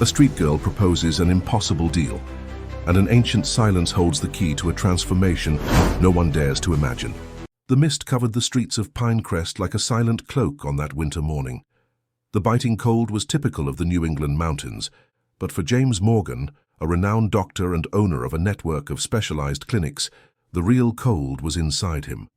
A street girl proposes an impossible deal, and an ancient silence holds the key to a transformation no one dares to imagine. The mist covered the streets of Pinecrest like a silent cloak on that winter morning. The biting cold was typical of the New England mountains, but for James Morgan, a renowned doctor and owner of a network of specialized clinics, the real cold was inside him.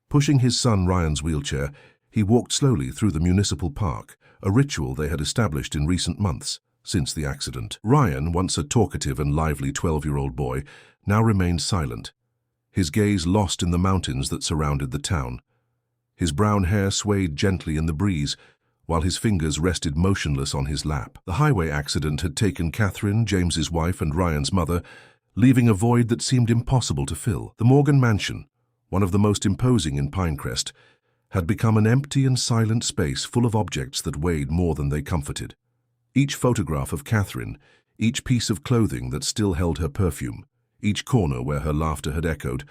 Pushing his son Ryan's wheelchair, he walked slowly through the municipal park, a ritual they had established in recent months, since the accident. Ryan, once a talkative and lively 12-year-old boy, now remained silent, his gaze lost in the mountains that surrounded the town. His brown hair swayed gently in the breeze, while his fingers rested motionless on his lap. The highway accident had taken Catherine, James's wife, and Ryan's mother, leaving a void that seemed impossible to fill. The Morgan mansion, one of the most imposing in Pinecrest, had become an empty and silent space full of objects that weighed more than they comforted. Each photograph of Catherine, each piece of clothing that still held her perfume, each corner where her laughter had echoed,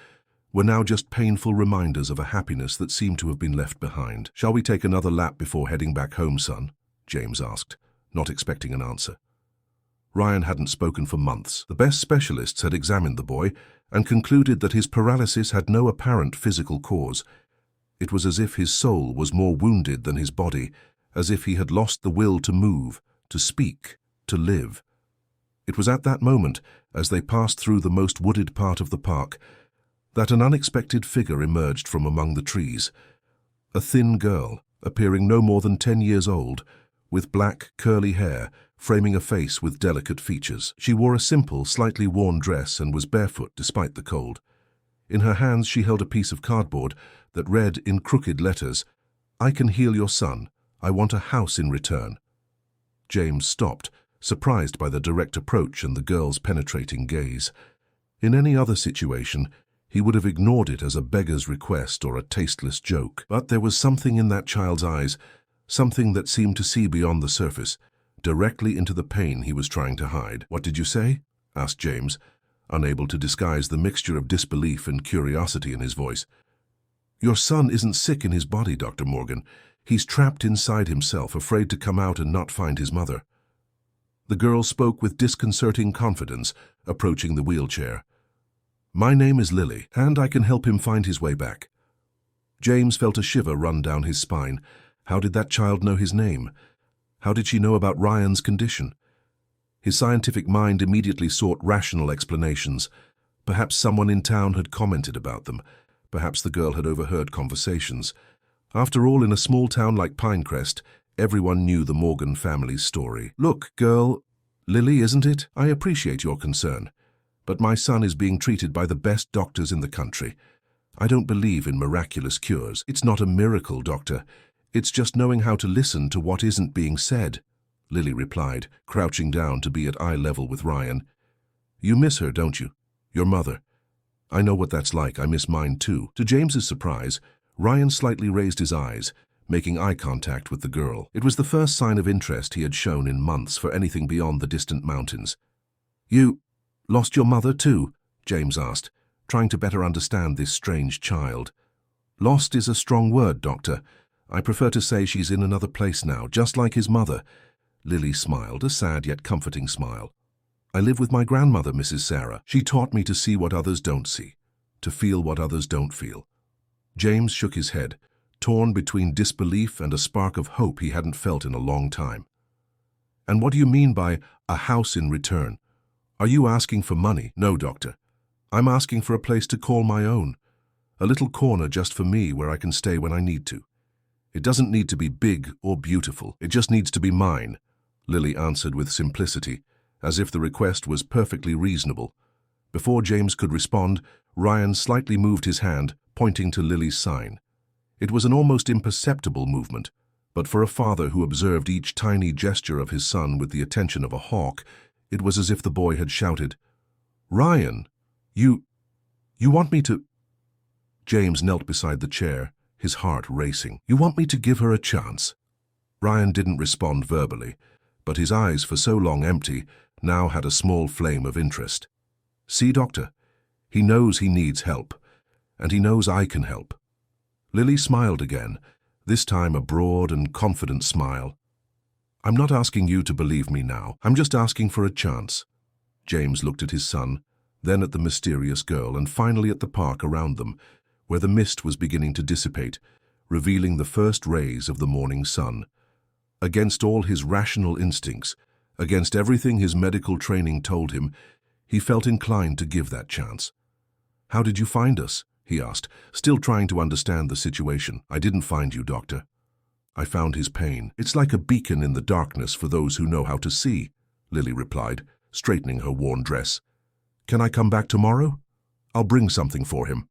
were now just painful reminders of a happiness that seemed to have been left behind. "Shall we take another lap before heading back home, son?" James asked, not expecting an answer. Ryan hadn't spoken for months. The best specialists had examined the boy and concluded that his paralysis had no apparent physical cause. It was as if his soul was more wounded than his body, as if he had lost the will to move, to speak, to live. It was at that moment, as they passed through the most wooded part of the park, that an unexpected figure emerged from among the trees. A thin girl, appearing no more than 10 years old, with black, curly hair, framing a face with delicate features. She wore a simple, slightly worn dress and was barefoot despite the cold. In her hands she held a piece of cardboard that read in crooked letters, "I can heal your son. I want a house in return." James stopped, surprised by the direct approach and the girl's penetrating gaze. In any other situation, he would have ignored it as a beggar's request or a tasteless joke. But there was something in that child's eyes, something that seemed to see beyond the surface, directly into the pain he was trying to hide. "What did you say?" asked James, unable to disguise the mixture of disbelief and curiosity in his voice. "Your son isn't sick in his body, Dr. Morgan. He's trapped inside himself, afraid to come out and not find his mother." The girl spoke with disconcerting confidence, approaching the wheelchair. "My name is Lily, and I can help him find his way back." James felt a shiver run down his spine. How did that child know his name? How did she know about Ryan's condition? His scientific mind immediately sought rational explanations. Perhaps someone in town had commented about them. Perhaps the girl had overheard conversations. After all, in a small town like Pinecrest, everyone knew the Morgan family's story. "Look, girl, Lily, isn't it? I appreciate your concern. But my son is being treated by the best doctors in the country. I don't believe in miraculous cures. It's not a miracle, doctor. It's just knowing how to listen to what isn't being said," Lily replied, crouching down to be at eye level with Ryan. "You miss her, don't you? Your mother." "I know what that's like. I miss mine too." To James's surprise, Ryan slightly raised his eyes, making eye contact with the girl. It was the first sign of interest he had shown in months for anything beyond the distant mountains. "You lost your mother too?" James asked, trying to better understand this strange child. "Lost is a strong word, doctor. I prefer to say she's in another place now, just like his mother." Lily smiled, a sad yet comforting smile. "I live with my grandmother, Mrs. Sarah. She taught me to see what others don't see, to feel what others don't feel." James shook his head, torn between disbelief and a spark of hope he hadn't felt in a long time. "And what do you mean by a house in return? Are you asking for money?" "No, doctor. I'm asking for a place to call my own. A little corner just for me where I can stay when I need to. It doesn't need to be big or beautiful. It just needs to be mine," Lily answered with simplicity, as if the request was perfectly reasonable. Before James could respond, Ryan slightly moved his hand, pointing to Lily's sign. It was an almost imperceptible movement, but for a father who observed each tiny gesture of his son with the attention of a hawk, it was as if the boy had shouted, "Ryan, you want me to—" James knelt beside the chair, his heart racing. "You want me to give her a chance?" Ryan didn't respond verbally, but his eyes, for so long empty, now had a small flame of interest. "See, doctor, he knows he needs help, and he knows I can help." Lily smiled again, this time a broad and confident smile. I'm not asking you to believe me now. I'm just asking for a chance. James looked at his son, then at the mysterious girl, and finally at the park around them, where the mist was beginning to dissipate, revealing the first rays of the morning sun. Against all his rational instincts, against everything his medical training told him, he felt inclined to give that chance. "How did you find us?" he asked, still trying to understand the situation. "I didn't find you, doctor. I found his pain. It's like a beacon in the darkness for those who know how to see," Lily replied, straightening her worn dress. "Can I come back tomorrow? I'll bring something for him."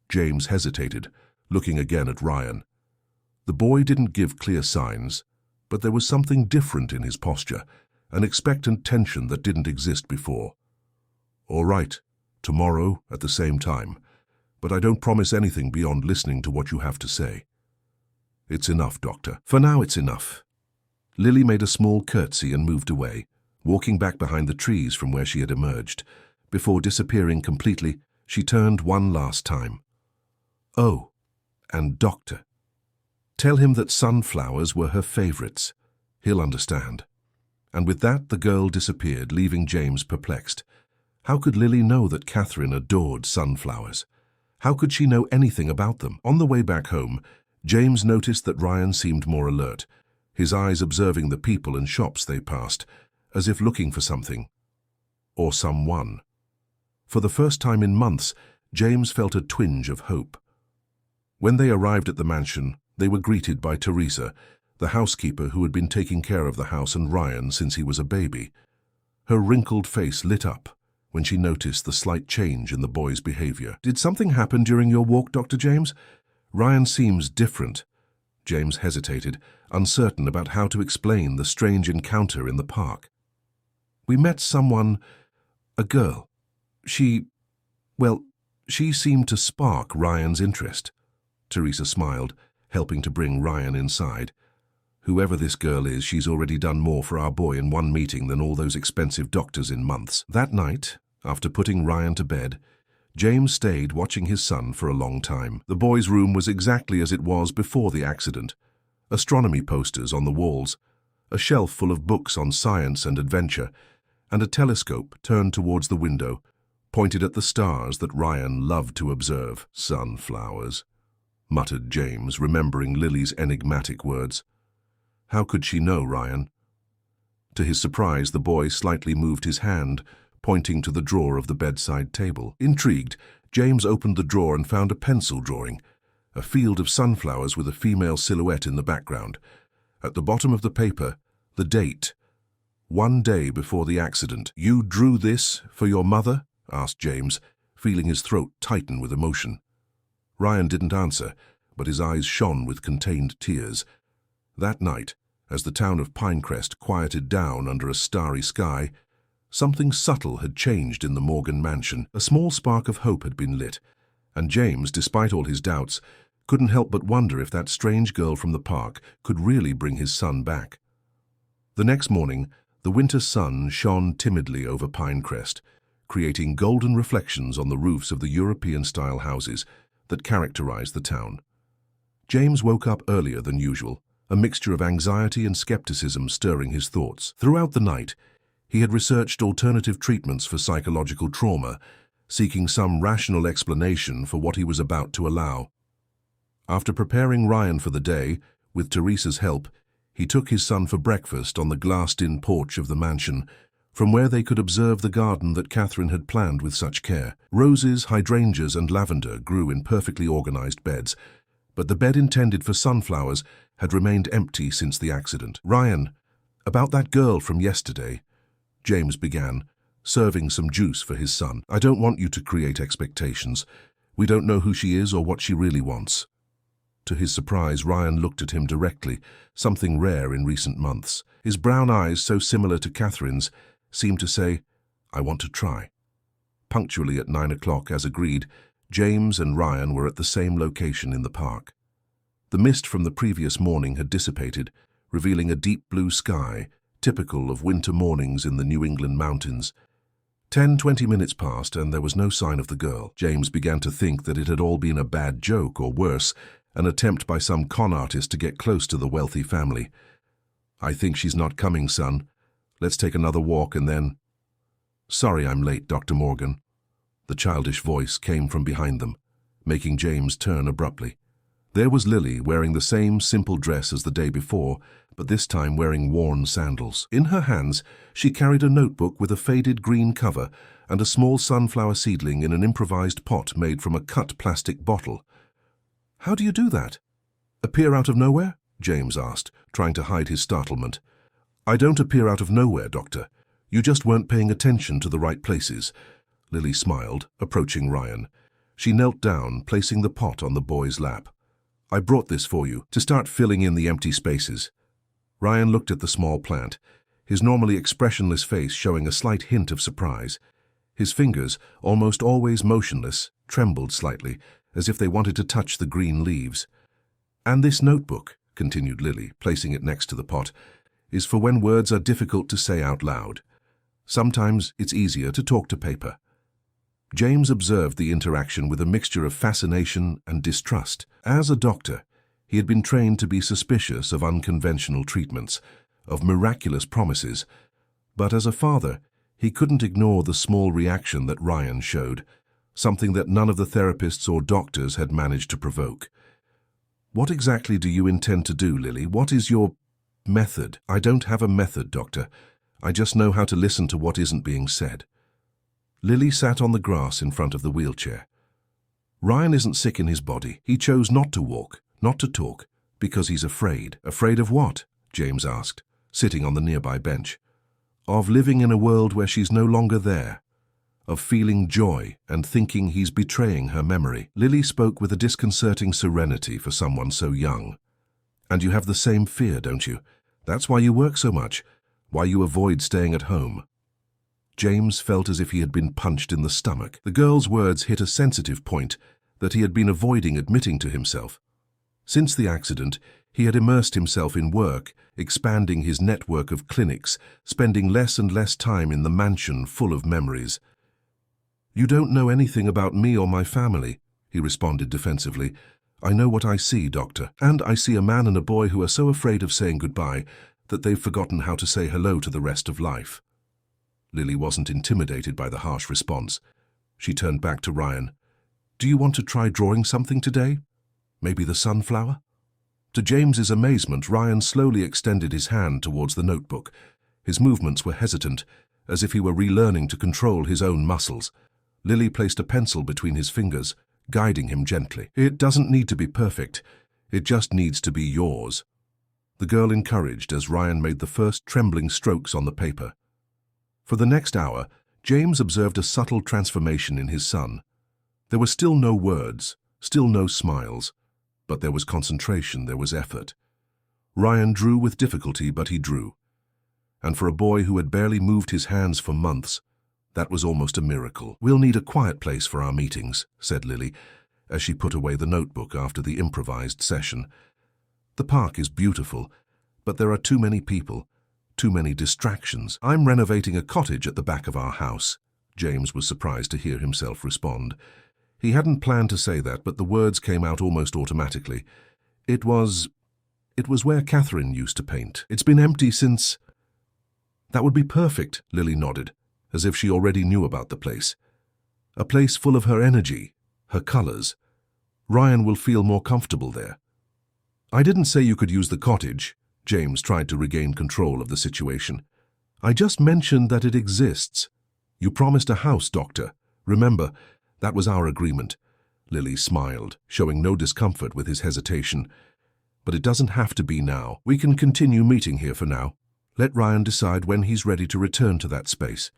James hesitated, looking again at Ryan. The boy didn't give clear signs, but there was something different in his posture, an expectant tension that didn't exist before. "All right, tomorrow at the same time, but I don't promise anything beyond listening to what you have to say." "It's enough, doctor. For now, it's enough." Lily made a small curtsy and moved away, walking back behind the trees from where she had emerged. Before disappearing completely, she turned one last time. "Oh, and doctor, tell him that sunflowers were her favorites. He'll understand." And with that, the girl disappeared, leaving James perplexed. How could Lily know that Catherine adored sunflowers? How could she know anything about them? On the way back home, James noticed that Ryan seemed more alert, his eyes observing the people and shops they passed, as if looking for something. Or someone. For the first time in months, James felt a twinge of hope. When they arrived at the mansion, they were greeted by Teresa, the housekeeper who had been taking care of the house and Ryan since he was a baby. Her wrinkled face lit up when she noticed the slight change in the boy's behavior. "Did something happen during your walk, Dr. James? Ryan seems different." James hesitated, uncertain about how to explain the strange encounter in the park. "We met someone, a girl. She seemed to spark Ryan's interest." Teresa smiled, helping to bring Ryan inside. "Whoever this girl is, she's already done more for our boy in one meeting than all those expensive doctors in months." That night, after putting Ryan to bed, James stayed watching his son for a long time. The boy's room was exactly as it was before the accident. Astronomy posters on the walls, a shelf full of books on science and adventure, and a telescope turned towards the window, pointed at the stars that Ryan loved to observe. "Sunflowers," muttered James, remembering Lily's enigmatic words. How could she know Ryan? To his surprise, the boy slightly moved his hand, pointing to the drawer of the bedside table. Intrigued, James opened the drawer and found a pencil drawing, a field of sunflowers with a female silhouette in the background. At the bottom of the paper, the date. 1 day before the accident. "You drew this for your mother?" asked James, feeling his throat tighten with emotion. Ryan didn't answer, but his eyes shone with contained tears. That night, as the town of Pinecrest quieted down under a starry sky, something subtle had changed in the Morgan mansion. A small spark of hope had been lit, and James, despite all his doubts, couldn't help but wonder if that strange girl from the park could really bring his son back. The next morning, the winter sun shone timidly over Pinecrest, creating golden reflections on the roofs of the European-style houses that characterized the town. James woke up earlier than usual, a mixture of anxiety and skepticism stirring his thoughts. Throughout the night, he had researched alternative treatments for psychological trauma, seeking some rational explanation for what he was about to allow. After preparing Ryan for the day, with Teresa's help, he took his son for breakfast on the glassed-in porch of the mansion, from where they could observe the garden that Catherine had planned with such care. Roses, hydrangeas, and lavender grew in perfectly organized beds, but the bed intended for sunflowers had remained empty since the accident. "Ryan, about that girl from yesterday," James began, serving some juice for his son. "I don't want you to create expectations. We don't know who she is or what she really wants." To his surprise, Ryan looked at him directly, something rare in recent months. His brown eyes, so similar to Catherine's, seemed to say, "I want to try." Punctually at 9 o'clock, as agreed, James and Ryan were at the same location in the park. The mist from the previous morning had dissipated, revealing a deep blue sky, typical of winter mornings in the New England mountains. 20 minutes passed and there was no sign of the girl. James began to think that it had all been a bad joke, or worse, an attempt by some con artist to get close to the wealthy family. I think she's not coming, son. Let's take another walk and then... Sorry I'm late, Dr. Morgan. The childish voice came from behind them, making James turn abruptly. There was Lily, wearing the same simple dress as the day before, but this time wearing worn sandals. In her hands, she carried a notebook with a faded green cover and a small sunflower seedling in an improvised pot made from a cut plastic bottle. How do you do that? Appear out of nowhere? James asked, trying to hide his startlement. I don't appear out of nowhere, Doctor. You just weren't paying attention to the right places. Lily smiled, approaching Ryan. She knelt down, placing the pot on the boy's lap. I brought this for you, to start filling in the empty spaces. Ryan looked at the small plant, his normally expressionless face showing a slight hint of surprise. His fingers, almost always motionless, trembled slightly, as if they wanted to touch the green leaves. And this notebook, continued Lily, placing it next to the pot, is for when words are difficult to say out loud. Sometimes it's easier to talk to paper. James observed the interaction with a mixture of fascination and distrust. As a doctor, he had been trained to be suspicious of unconventional treatments, of miraculous promises, but as a father, he couldn't ignore the small reaction that Ryan showed, something that none of the therapists or doctors had managed to provoke. What exactly do you intend to do, Lily? What is your method? I don't have a method, Doctor. I just know how to listen to what isn't being said. Lily sat on the grass in front of the wheelchair. Ryan isn't sick in his body. He chose not to walk, not to talk, because he's afraid. Afraid of what? James asked, sitting on the nearby bench. Of living in a world where she's no longer there. Of feeling joy and thinking he's betraying her memory. Lily spoke with a disconcerting serenity for someone so young. And you have the same fear, don't you? That's why you work so much, why you avoid staying at home. James felt as if he had been punched in the stomach. The girl's words hit a sensitive point that he had been avoiding admitting to himself. Since the accident, he had immersed himself in work, expanding his network of clinics, spending less and less time in the mansion full of memories. You don't know anything about me or my family, he responded defensively. I know what I see, Doctor, and I see a man and a boy who are so afraid of saying goodbye that they've forgotten how to say hello to the rest of life. Lily wasn't intimidated by the harsh response. She turned back to Ryan. Do you want to try drawing something today? Maybe the sunflower? To James's amazement, Ryan slowly extended his hand towards the notebook. His movements were hesitant, as if he were relearning to control his own muscles. Lily placed a pencil between his fingers, guiding him gently. It doesn't need to be perfect. It just needs to be yours. The girl encouraged as Ryan made the first trembling strokes on the paper. For the next hour, James observed a subtle transformation in his son. There were still no words, still no smiles, but there was concentration, there was effort. Ryan drew with difficulty, but he drew. And for a boy who had barely moved his hands for months, that was almost a miracle. We'll need a quiet place for our meetings, said Lily, as she put away the notebook after the improvised session. The park is beautiful, but there are too many people, too many distractions. I'm renovating a cottage at the back of our house. James was surprised to hear himself respond. He hadn't planned to say that, but the words came out almost automatically. It was where Catherine used to paint. It's been empty since... That would be perfect, Lily nodded, as if she already knew about the place. A place full of her energy, her colors. Ryan will feel more comfortable there. I didn't say you could use the cottage. James tried to regain control of the situation. I just mentioned that it exists. You promised a house, Doctor. Remember, that was our agreement. Lily smiled, showing no discomfort with his hesitation. But it doesn't have to be now. We can continue meeting here for now. Let Ryan decide when he's ready to return to that space.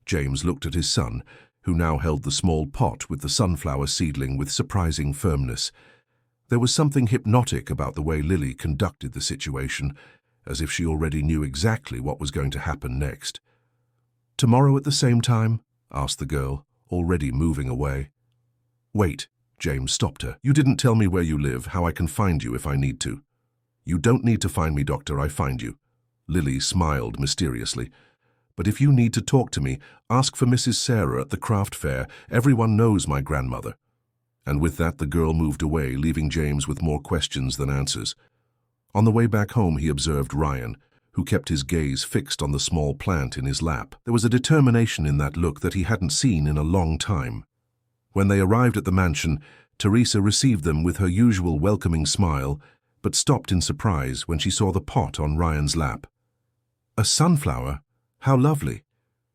James looked at his son, who now held the small pot with the sunflower seedling with surprising firmness. There was something hypnotic about the way Lily conducted the situation, as if she already knew exactly what was going to happen next. Tomorrow at the same time? Asked the girl, already moving away. Wait, James stopped her. You didn't tell me where you live, how I can find you if I need to. You don't need to find me, Doctor, I find you. Lily smiled mysteriously. But if you need to talk to me, ask for Mrs. Sarah at the craft fair. Everyone knows my grandmother. And with that, the girl moved away, leaving James with more questions than answers. On the way back home, he observed Ryan, who kept his gaze fixed on the small plant in his lap. There was a determination in that look that he hadn't seen in a long time. When they arrived at the mansion, Teresa received them with her usual welcoming smile, but stopped in surprise when she saw the pot on Ryan's lap. "A sunflower? How lovely.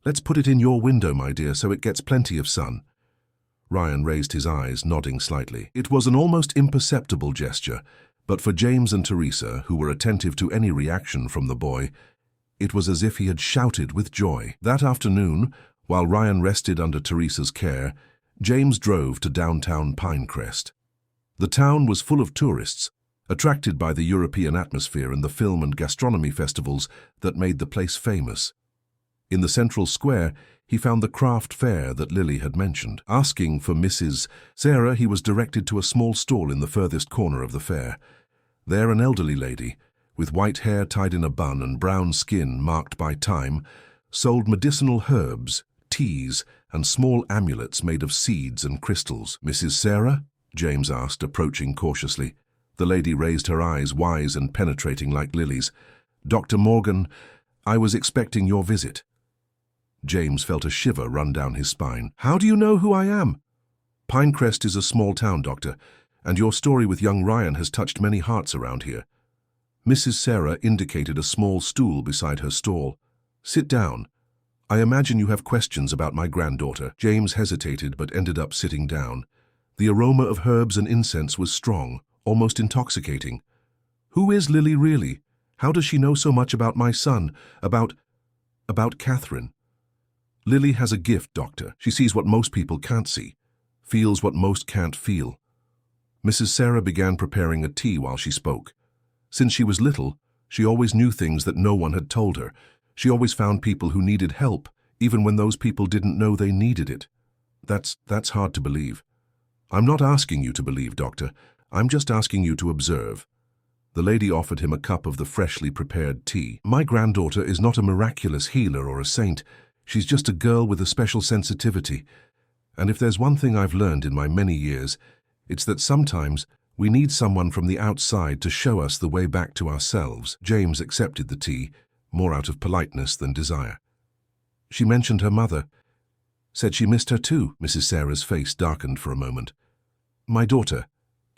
Let's put it in your window, my dear, so it gets plenty of sun." Ryan raised his eyes, nodding slightly. It was an almost imperceptible gesture, but for James and Teresa, who were attentive to any reaction from the boy, it was as if he had shouted with joy. That afternoon, while Ryan rested under Teresa's care, James drove to downtown Pinecrest. The town was full of tourists, attracted by the European atmosphere and the film and gastronomy festivals that made the place famous. In the central square, he found the craft fair that Lily had mentioned. Asking for Mrs. Sarah, he was directed to a small stall in the furthest corner of the fair. There, an elderly lady, with white hair tied in a bun and brown skin marked by time, sold medicinal herbs, teas, and small amulets made of seeds and crystals. "Mrs. Sarah?" James asked, approaching cautiously. The lady raised her eyes, wise and penetrating like Lily's. "Dr. Morgan, I was expecting your visit." James felt a shiver run down his spine. "How do you know who I am?" "Pinecrest is a small town, Doctor, and your story with young Ryan has touched many hearts around here." Mrs. Sarah indicated a small stool beside her stall. "Sit down. I imagine you have questions about my granddaughter." James hesitated but ended up sitting down. The aroma of herbs and incense was strong, almost intoxicating. "Who is Lily really? How does she know so much about my son, about Catherine?" "Lily has a gift, Doctor. She sees what most people can't see, feels what most can't feel." Mrs. Sarah began preparing a tea while she spoke. Since she was little, she always knew things that no one had told her. She always found people who needed help, even when those people didn't know they needed it. That's hard to believe." "I'm not asking you to believe, Doctor. I'm just asking you to observe." The lady offered him a cup of the freshly prepared tea. "My granddaughter is not a miraculous healer or a saint. She's just a girl with a special sensitivity. And if there's one thing I've learned in my many years, it's that sometimes we need someone from the outside to show us the way back to ourselves." James accepted the tea, more out of politeness than desire. "She mentioned her mother. Said she missed her too." Mrs. Sarah's face darkened for a moment. "My daughter,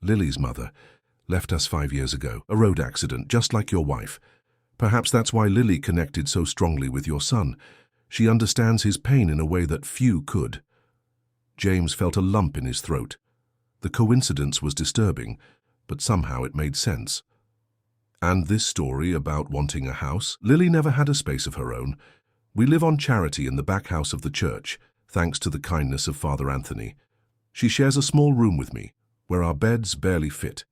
Lily's mother, left us 5 years ago. A road accident, just like your wife. Perhaps that's why Lily connected so strongly with your son. She understands his pain in a way that few could." James felt a lump in his throat. The coincidence was disturbing, but somehow it made sense. "And this story about wanting a house? Lily never had a space of her own. We live on charity in the back house of the church, thanks to the kindness of Father Anthony. She shares a small room with me, where our beds barely fit."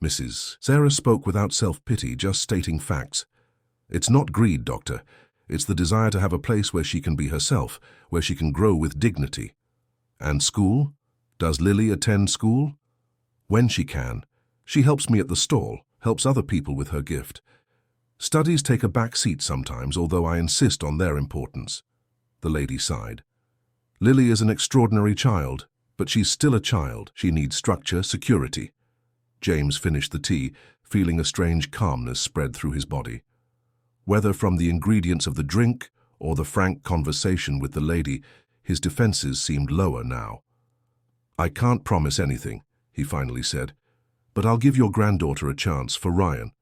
Mrs. Sarah spoke without self-pity, just stating facts. "It's not greed, Doctor. It's the desire to have a place where she can be herself, where she can grow with dignity." "And school? Does Lily attend school?" "When she can. She helps me at the stall, helps other people with her gift. Studies take a back seat sometimes, although I insist on their importance." The lady sighed. "Lily is an extraordinary child, but she's still a child. She needs structure, security." James finished the tea, feeling a strange calmness spread through his body. Whether from the ingredients of the drink or the frank conversation with the lady, his defenses seemed lower now. "I can't promise anything," he finally said, "but I'll give your granddaughter a chance for Ryan.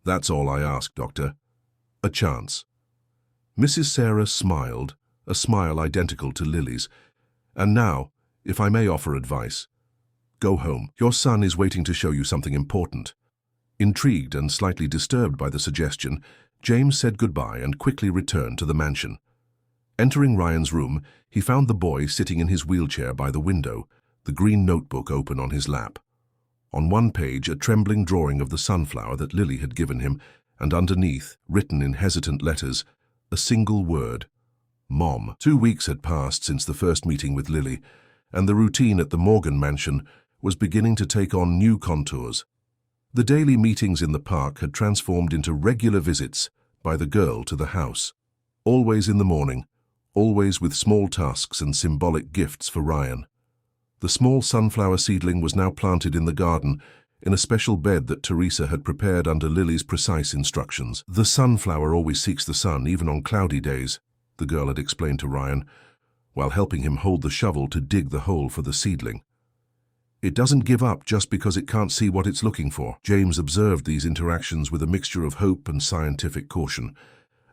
That's all I ask, Doctor. A chance." Mrs. Sarah smiled, a smile identical to Lily's. "And now, if I may offer advice, go home. Your son is waiting to show you something important." Intrigued and slightly disturbed by the suggestion, James said goodbye and quickly returned to the mansion. Entering Ryan's room, he found the boy sitting in his wheelchair by the window, the green notebook open on his lap. On one page, a trembling drawing of the sunflower that Lily had given him, and underneath, written in hesitant letters, a single word: Mom. 2 weeks had passed since the first meeting with Lily, and the routine at the Morgan mansion was beginning to take on new contours. The daily meetings in the park had transformed into regular visits by the girl to the house. Always in the morning, always with small tasks and symbolic gifts for Ryan. The small sunflower seedling was now planted in the garden, in a special bed that Teresa had prepared under Lily's precise instructions. "The sunflower always seeks the sun, even on cloudy days," the girl had explained to Ryan, while helping him hold the shovel to dig the hole for the seedling. "It doesn't give up just because it can't see what it's looking for." James observed these interactions with a mixture of hope and scientific caution.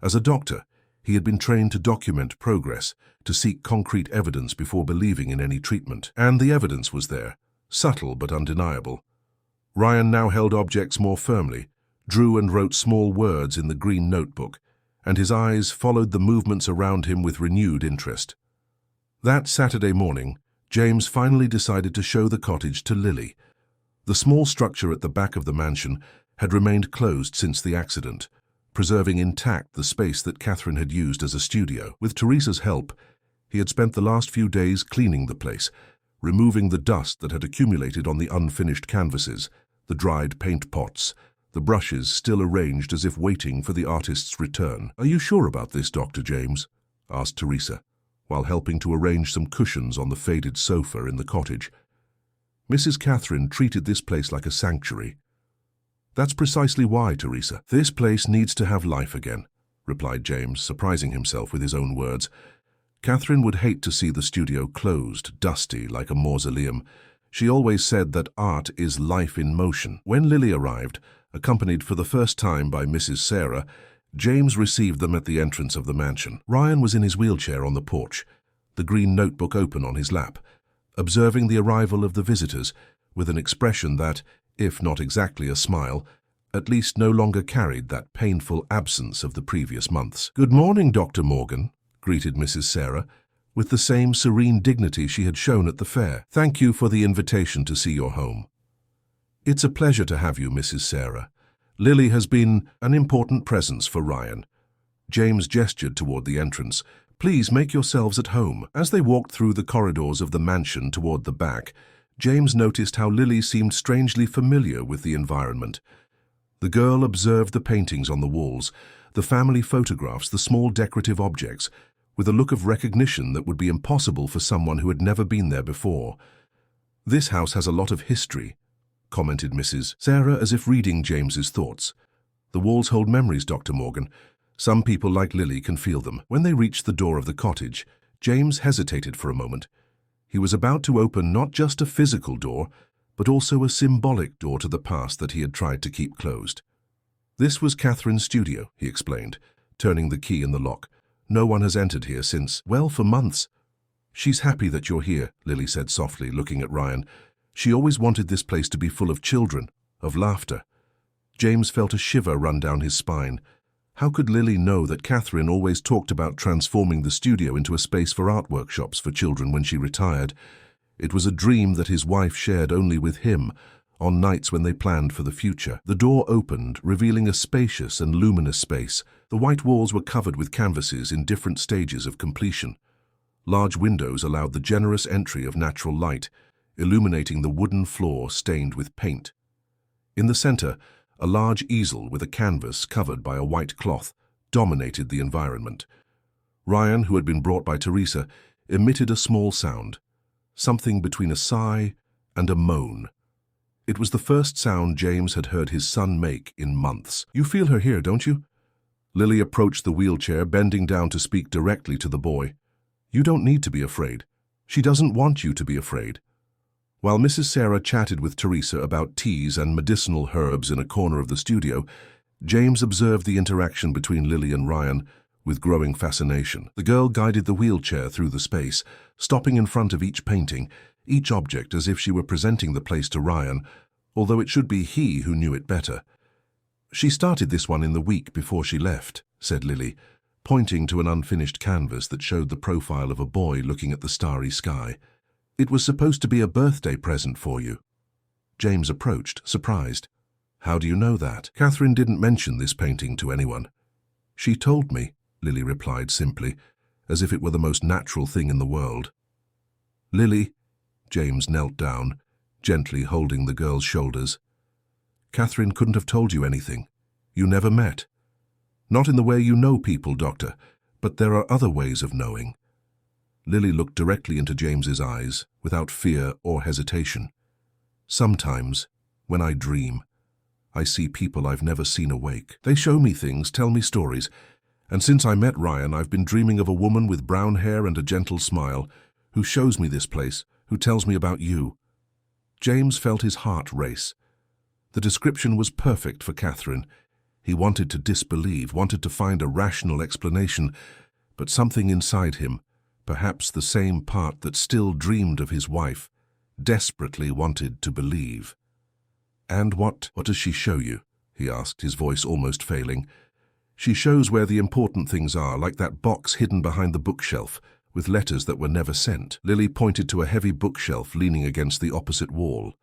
As a doctor, he had been trained to document progress, to seek concrete evidence before believing in any treatment. And the evidence was there, subtle but undeniable. Ryan now held objects more firmly, drew and wrote small words in the green notebook, and his eyes followed the movements around him with renewed interest. That Saturday morning, James finally decided to show the cottage to Lily. The small structure at the back of the mansion had remained closed since the accident, preserving intact the space that Catherine had used as a studio. With Teresa's help, he had spent the last few days cleaning the place, removing the dust that had accumulated on the unfinished canvases, the dried paint pots, the brushes still arranged as if waiting for the artist's return. "Are you sure about this, Dr. James?" asked Teresa, while helping to arrange some cushions on the faded sofa in the cottage. Mrs. Catherine treated this place like a sanctuary. "That's precisely why, Teresa. This place needs to have life again," replied James, surprising himself with his own words. Catherine would hate to see the studio closed, dusty, like a mausoleum. She always said that art is life in motion. When Lily arrived, accompanied for the first time by Mrs. Sarah, James received them at the entrance of the mansion. Ryan was in his wheelchair on the porch, the green notebook open on his lap, observing the arrival of the visitors with an expression that, if not exactly a smile, at least no longer carried that painful absence of the previous months. "Good morning, Dr. Morgan," greeted Mrs. Sarah, with the same serene dignity she had shown at the fair. "Thank you for the invitation to see your home." "It's a pleasure to have you, Mrs. Sarah. Lily has been an important presence for Ryan." James gestured toward the entrance. "Please make yourselves at home." As they walked through the corridors of the mansion toward the back, James noticed how Lily seemed strangely familiar with the environment. The girl observed the paintings on the walls, the family photographs, the small decorative objects, with a look of recognition that would be impossible for someone who had never been there before. "This house has a lot of history," commented Mrs. Sarah, as if reading James's thoughts. "The walls hold memories, Dr. Morgan. Some people like Lily can feel them." When they reached the door of the cottage, James hesitated for a moment. He was about to open not just a physical door, but also a symbolic door to the past that he had tried to keep closed. "This was Catherine's studio," he explained, turning the key in the lock. "No one has entered here since, well, for months." "She's happy that you're here," Lily said softly, looking at Ryan. "She always wanted this place to be full of children, of laughter." James felt a shiver run down his spine. How could Lily know that Catherine always talked about transforming the studio into a space for art workshops for children when she retired? It was a dream that his wife shared only with him, on nights when they planned for the future. The door opened, revealing a spacious and luminous space. The white walls were covered with canvases in different stages of completion. Large windows allowed the generous entry of natural light, illuminating the wooden floor stained with paint. In the center, a large easel with a canvas covered by a white cloth dominated the environment. Ryan, who had been brought by Teresa, emitted a small sound, something between a sigh and a moan. It was the first sound James had heard his son make in months. "You feel her here, don't you?" Lily approached the wheelchair, bending down to speak directly to the boy. "You don't need to be afraid. She doesn't want you to be afraid." While Mrs. Sarah chatted with Teresa about teas and medicinal herbs in a corner of the studio, James observed the interaction between Lily and Ryan with growing fascination. The girl guided the wheelchair through the space, stopping in front of each painting, each object as if she were presenting the place to Ryan, although it should be he who knew it better. "She started this one in the week before she left," said Lily, pointing to an unfinished canvas that showed the profile of a boy looking at the starry sky. "It was supposed to be a birthday present for you." James approached, surprised. "How do you know that?" "Catherine didn't mention this painting to anyone." "She told me," Lily replied simply, as if it were the most natural thing in the world. "Lily," James knelt down, gently holding the girl's shoulders. "Catherine couldn't have told you anything. You never met. Not in the way you know people, Doctor, but there are other ways of knowing." Lily looked directly into James's eyes, without fear or hesitation. "Sometimes," When I dream, I see people I've never seen awake. They show me things, tell me stories, and since I met Ryan, I've been dreaming of a woman with brown hair and a gentle smile, who shows me this place, who tells me about you." James felt his heart race. The description was perfect for Catherine. He wanted to disbelieve, wanted to find a rational explanation, but something inside him, perhaps the same part that still dreamed of his wife, desperately wanted to believe. "And what does she show you?" he asked, his voice almost failing. "She shows where the important things are, like that box hidden behind the bookshelf, with letters that were never sent." Lily pointed to a heavy bookshelf leaning against the opposite wall.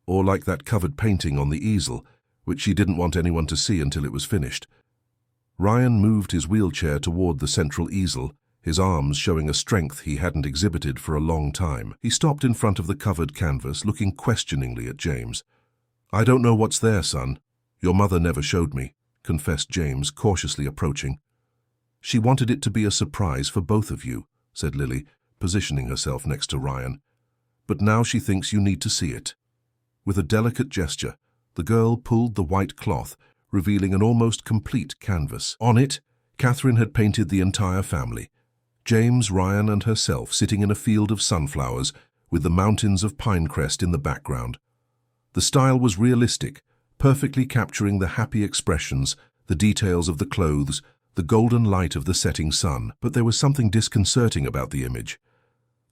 "Or like that covered painting on the easel, which she didn't want anyone to see until it was finished." Ryan moved his wheelchair toward the central easel, his arms showing a strength he hadn't exhibited for a long time. He stopped in front of the covered canvas, looking questioningly at James. "I don't know what's there, son. Your mother never showed me," confessed James, cautiously approaching. "She wanted it to be a surprise for both of you," said Lily, positioning herself next to Ryan. "But now she thinks you need to see it." With a delicate gesture, the girl pulled the white cloth, revealing an almost complete canvas. On it, Catherine had painted the entire family. James, Ryan, and herself sitting in a field of sunflowers, with the mountains of Pinecrest in the background. The style was realistic, perfectly capturing the happy expressions, the details of the clothes, the golden light of the setting sun. But there was something disconcerting about the image.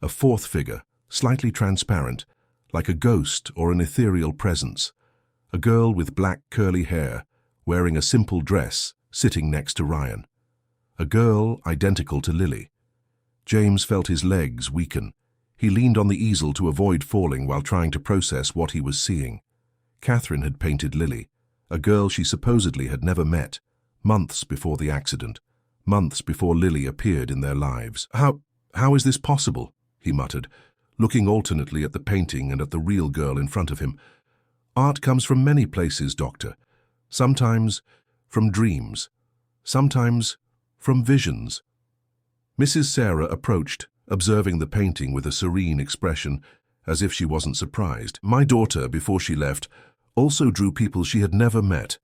A fourth figure, slightly transparent, like a ghost or an ethereal presence. A girl with black curly hair, wearing a simple dress, sitting next to Ryan. A girl identical to Lily. James felt his legs weaken. He leaned on the easel to avoid falling while trying to process what he was seeing. Catherine had painted Lily, a girl she supposedly had never met, months before the accident, months before Lily appeared in their lives. How is this possible?" he muttered, looking alternately at the painting and at the real girl in front of him. "Art comes from many places, Doctor. Sometimes from dreams, sometimes from visions." Mrs. Sarah approached, observing the painting with a serene expression, as if she wasn't surprised. "My daughter, before she left, also drew people she had never met,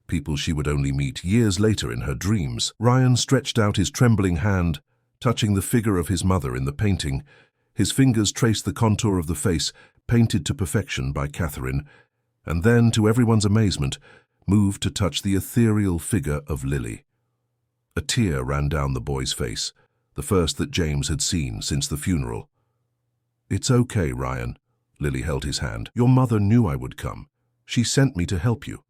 people she would only meet years later in her dreams." Ryan stretched out his trembling hand, touching the figure of his mother in the painting. His fingers traced the contour of the face, painted to perfection by Catherine, and then, to everyone's amazement, moved to touch the ethereal figure of Lily. A tear ran down the boy's face, the first that James had seen since the funeral. "It's okay, Ryan." Lily held his hand. "Your mother knew I would come. She sent me to help you."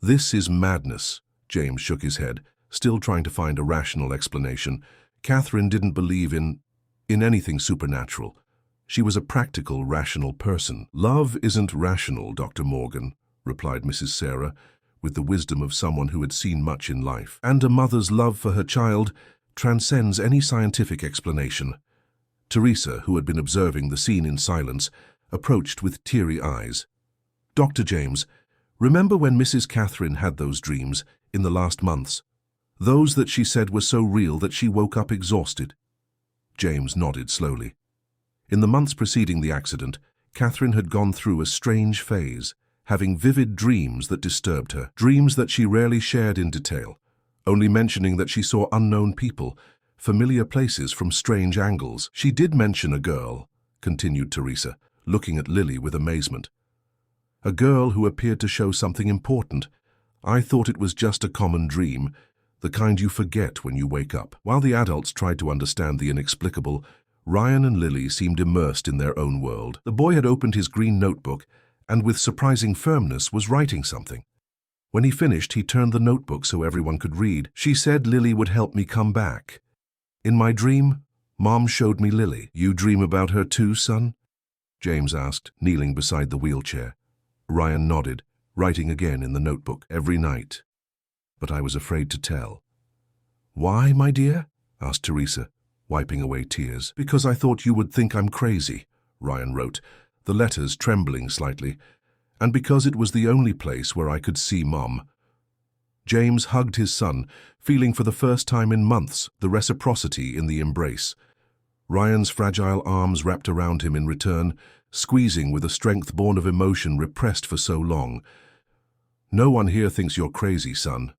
"This is madness." James shook his head, still trying to find a rational explanation. Catherine didn't believe in anything supernatural. She was a practical, rational person. "Love isn't rational, Dr. Morgan," replied Mrs. Sarah, with the wisdom of someone who had seen much in life. "And a mother's love for her child transcends any scientific explanation." Teresa, who had been observing the scene in silence, approached with teary eyes. "Dr. James, remember when Mrs. Catherine had those dreams in the last months? Those that she said were so real that she woke up exhausted?" James nodded slowly. In the months preceding the accident, Catherine had gone through a strange phase, having vivid dreams that disturbed her, dreams that she rarely shared in detail, only mentioning that she saw unknown people, familiar places from strange angles. "She did mention a girl," continued Teresa, looking at Lily with amazement. "A girl who appeared to show something important. I thought it was just a common dream, the kind you forget when you wake up." While the adults tried to understand the inexplicable, Ryan and Lily seemed immersed in their own world. The boy had opened his green notebook and with surprising firmness was writing something. When he finished, he turned the notebook so everyone could read. "She said Lily would help me come back. In my dream, Mom showed me Lily." "You dream about her too, son?" James asked, kneeling beside the wheelchair. Ryan nodded, writing again in the notebook. "Every night. But I was afraid to tell." "Why, my dear?" asked Teresa, wiping away tears. "Because I thought you would think I'm crazy," Ryan wrote, the letters trembling slightly, "and because it was the only place where I could see Mom." James hugged his son, feeling for the first time in months the reciprocity in the embrace. Ryan's fragile arms wrapped around him in return, squeezing with a strength born of emotion repressed for so long. "No one here thinks you're crazy, son.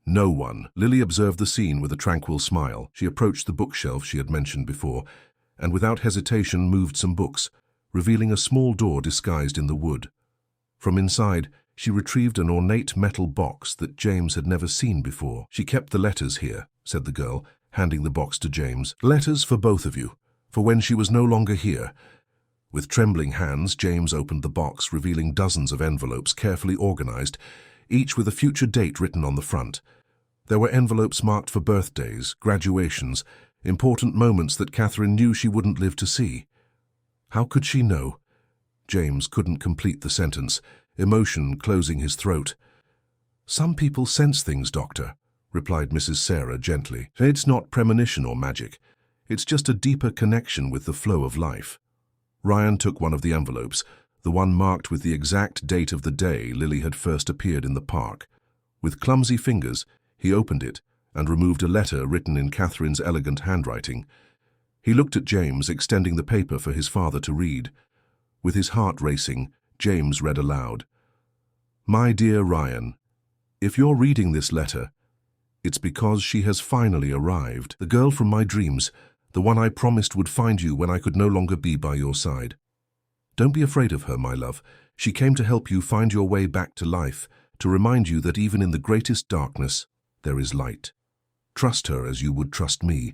No one." Lily observed the scene with a tranquil smile. She approached the bookshelf she had mentioned before, and without hesitation moved some books, revealing a small door disguised in the wood. From inside, she retrieved an ornate metal box that James had never seen before. "She kept the letters here," said the girl, handing the box to James. "Letters for both of you, for when she was no longer here." With trembling hands, James opened the box, revealing dozens of envelopes carefully organized, each with a future date written on the front. There were envelopes marked for birthdays, graduations, important moments that Catherine knew she wouldn't live to see. How could she know? James couldn't complete the sentence, emotion closing his throat. "Some people sense things, Doctor," replied Mrs. Sarah gently. "It's not premonition or magic. It's just a deeper connection with the flow of life." Ryan took one of the envelopes, the one marked with the exact date of the day Lily had first appeared in the park. With clumsy fingers, he opened it and removed a letter written in Catherine's elegant handwriting. He looked at James, extending the paper for his father to read. With his heart racing, James read aloud. "My dear Ryan, if you're reading this letter, it's because she has finally arrived. The girl from my dreams, the one I promised would find you when I could no longer be by your side. Don't be afraid of her, my love. She came to help you find your way back to life, to remind you that even in the greatest darkness, there is light. Trust her as you would trust me,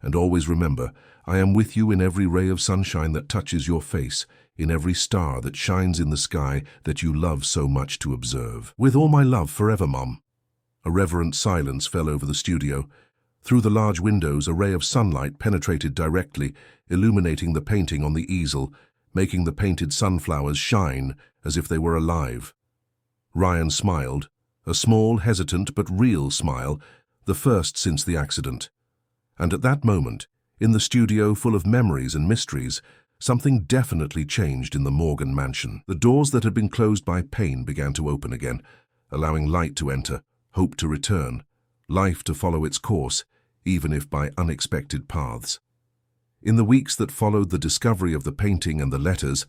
and always remember, I am with you in every ray of sunshine that touches your face, in every star that shines in the sky that you love so much to observe. With all my love forever, Mom." A reverent silence fell over the studio. Through the large windows, a ray of sunlight penetrated directly, illuminating the painting on the easel, making the painted sunflowers shine as if they were alive. Ryan smiled, a small, hesitant but real smile, the first since the accident. And at that moment, in the studio full of memories and mysteries, something definitely changed in the Morgan mansion. The doors that had been closed by pain began to open again, allowing light to enter, hope to return, life to follow its course, even if by unexpected paths. In the weeks that followed the discovery of the painting and the letters,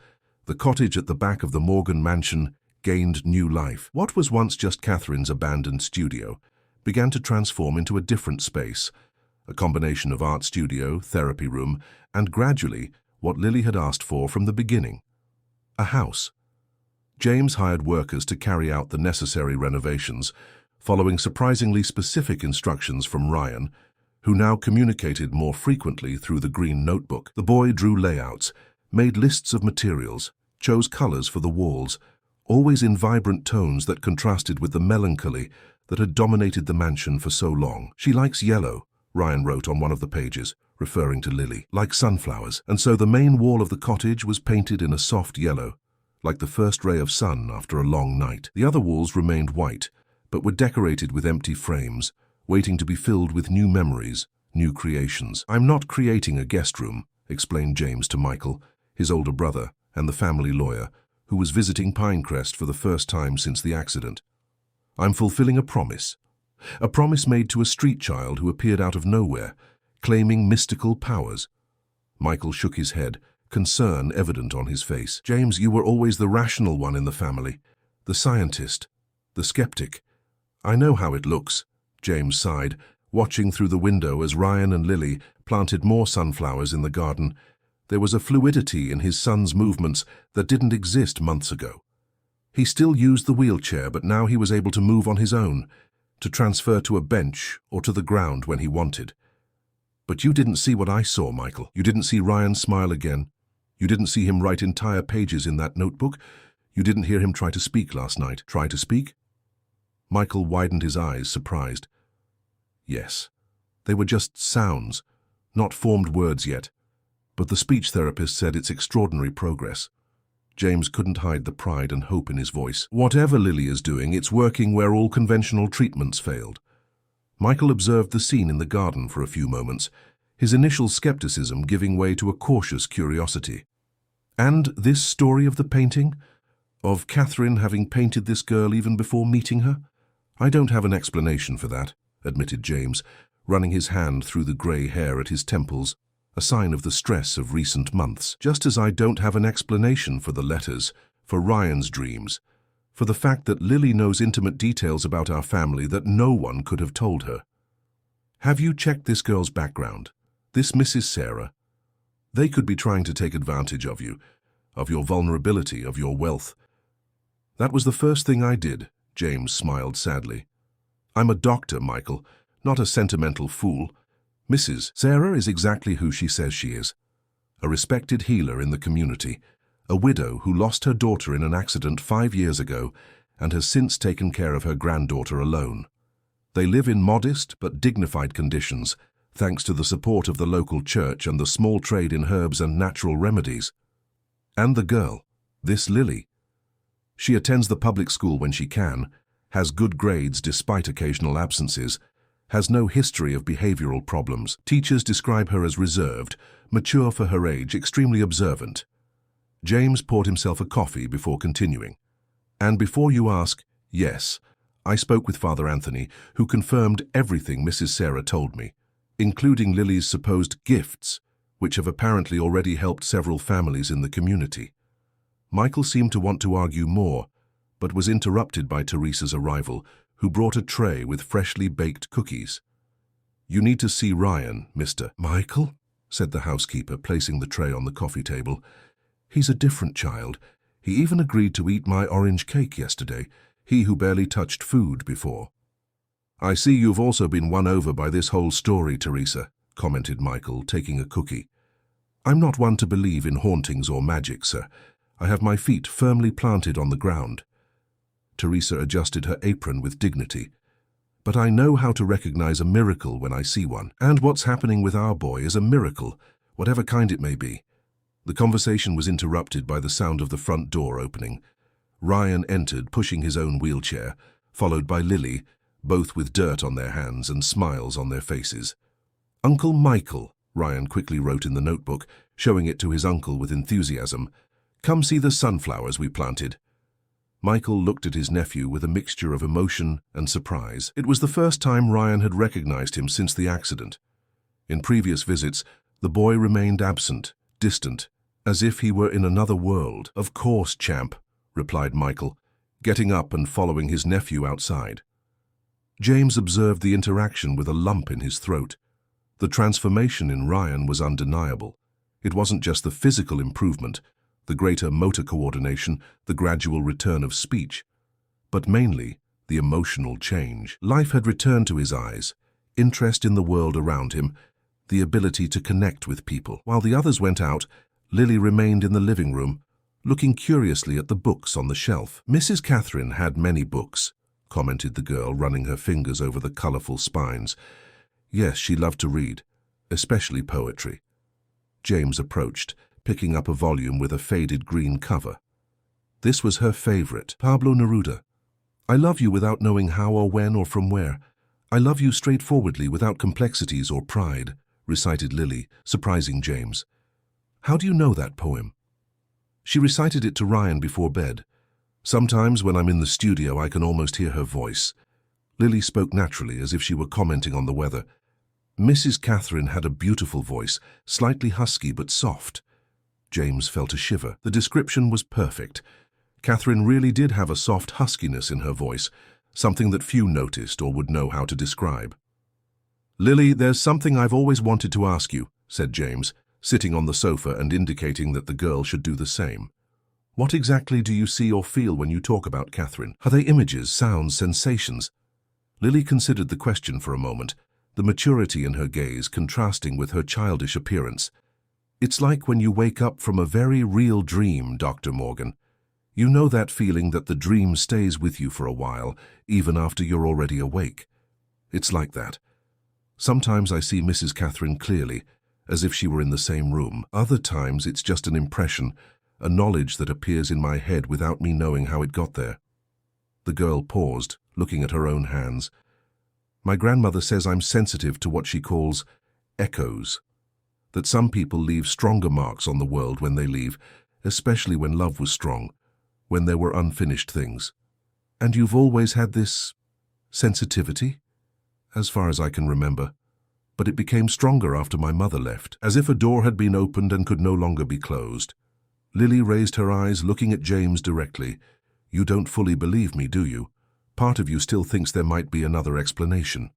the cottage at the back of the Morgan mansion gained new life. What was once just Catherine's abandoned studio began to transform into a different space, a combination of art studio, therapy room, and gradually what Lily had asked for from the beginning, a house. James hired workers to carry out the necessary renovations, following surprisingly specific instructions from Ryan, who now communicated more frequently through the green notebook. The boy drew layouts, made lists of materials, chose colors for the walls, always in vibrant tones that contrasted with the melancholy that had dominated the mansion for so long. "She likes yellow," Ryan wrote on one of the pages, referring to Lily, "like sunflowers." And so the main wall of the cottage was painted in a soft yellow, like the first ray of sun after a long night. The other walls remained white, but were decorated with empty frames, waiting to be filled with new memories, new creations. "I'm not creating a guest room," explained James to Michael, his older brother and the family lawyer, who was visiting Pinecrest for the first time since the accident. "I'm fulfilling a promise made to a street child who appeared out of nowhere, claiming mystical powers." Michael shook his head, concern evident on his face. "James, you were always the rational one in the family, the scientist, the skeptic. I know how it looks," James sighed, watching through the window as Ryan and Lily planted more sunflowers in the garden. There was a fluidity in his son's movements that didn't exist months ago. He still used the wheelchair, but now he was able to move on his own, to transfer to a bench or to the ground when he wanted. "But you didn't see what I saw, Michael. You didn't see Ryan smile again. You didn't see him write entire pages in that notebook. You didn't hear him try to speak last night." "Try to speak?" Michael widened his eyes, surprised. Yes, they were just sounds, not formed words yet, but the speech therapist said it's extraordinary progress. James couldn't hide the pride and hope in his voice. "Whatever Lily is doing, it's working where all conventional treatments failed." Michael observed the scene in the garden for a few moments, his initial skepticism giving way to a cautious curiosity. "And this story of the painting? Of Catherine having painted this girl even before meeting her? I don't have an explanation for that," admitted James, running his hand through the grey hair at his temples. a sign of the stress of recent months. Just as I don't have an explanation for the letters, for Ryan's dreams, for the fact that Lily knows intimate details about our family that no one could have told her. Have you checked this girl's background? This Mrs. Sarah? They could be trying to take advantage of you, of your vulnerability, of your wealth. That was the first thing I did, James smiled sadly. I'm a doctor, Michael, not a sentimental fool. Mrs. Sarah is exactly who she says she is. A respected healer in the community, a widow who lost her daughter in an accident 5 years ago and has since taken care of her granddaughter alone. They live in modest but dignified conditions, thanks to the support of the local church and the small trade in herbs and natural remedies. And the girl, this Lily. She attends the public school when she can, has good grades despite occasional absences, has no history of behavioral problems. Teachers describe her as reserved, mature for her age, extremely observant. James poured himself a coffee before continuing. And before you ask, yes, I spoke with Father Anthony, who confirmed everything Mrs. Sarah told me, including Lily's supposed gifts, which have apparently already helped several families in the community. Michael seemed to want to argue more, but was interrupted by Teresa's arrival, who brought a tray with freshly baked cookies. You need to see Ryan, Mr. Michael, said the housekeeper, placing the tray on the coffee table. He's a different child. He even agreed to eat my orange cake yesterday, he who barely touched food before. I see you've also been won over by this whole story, Teresa, commented Michael, taking a cookie. I'm not one to believe in hauntings or magic, sir. I have my feet firmly planted on the ground. Teresa adjusted her apron with dignity. But I know how to recognize a miracle when I see one. And what's happening with our boy is a miracle, whatever kind it may be. The conversation was interrupted by the sound of the front door opening. Ryan entered, pushing his own wheelchair, followed by Lily, both with dirt on their hands and smiles on their faces. Uncle Michael, Ryan quickly wrote in the notebook, showing it to his uncle with enthusiasm. Come see the sunflowers we planted. Michael looked at his nephew with a mixture of emotion and surprise. It was the first time Ryan had recognized him since the accident. In previous visits, the boy remained absent, distant, as if he were in another world. Of course, champ, replied Michael, getting up and following his nephew outside. James observed the interaction with a lump in his throat. The transformation in Ryan was undeniable. It wasn't just the physical improvement, the greater motor coordination, the gradual return of speech, but mainly the emotional change. Life had returned to his eyes, interest in the world around him, the ability to connect with people. While the others went out, Lily remained in the living room, looking curiously at the books on the shelf. Mrs. Catherine had many books, commented the girl, running her fingers over the colorful spines. Yes, she loved to read, especially poetry. James approached, picking up a volume with a faded green cover. This was her favorite, Pablo Neruda. I love you without knowing how or when or from where. I love you straightforwardly without complexities or pride, recited Lily, surprising James. How do you know that poem? She recited it to Ryan before bed. Sometimes when I'm in the studio, I can almost hear her voice. Lily spoke naturally, as if she were commenting on the weather. Mrs. Catherine had a beautiful voice, slightly husky but soft. James felt a shiver. The description was perfect. Catherine really did have a soft huskiness in her voice, something that few noticed or would know how to describe. Lily, there's something I've always wanted to ask you, said James, sitting on the sofa and indicating that the girl should do the same. What exactly do you see or feel when you talk about Catherine? Are they images, sounds, sensations? Lily considered the question for a moment, the maturity in her gaze contrasting with her childish appearance. It's like when you wake up from a very real dream, Dr. Morgan. You know that feeling that the dream stays with you for a while, even after you're already awake. It's like that. Sometimes I see Mrs. Catherine clearly, as if she were in the same room. Other times it's just an impression, a knowledge that appears in my head without me knowing how it got there. The girl paused, looking at her own hands. My grandmother says I'm sensitive to what she calls echoes, that some people leave stronger marks on the world when they leave, especially when love was strong, when there were unfinished things. And you've always had this sensitivity, as far as I can remember. but it became stronger after my mother left, as if a door had been opened and could no longer be closed. Lily raised her eyes, looking at James directly. You don't fully believe me, do you? Part of you still thinks there might be another explanation.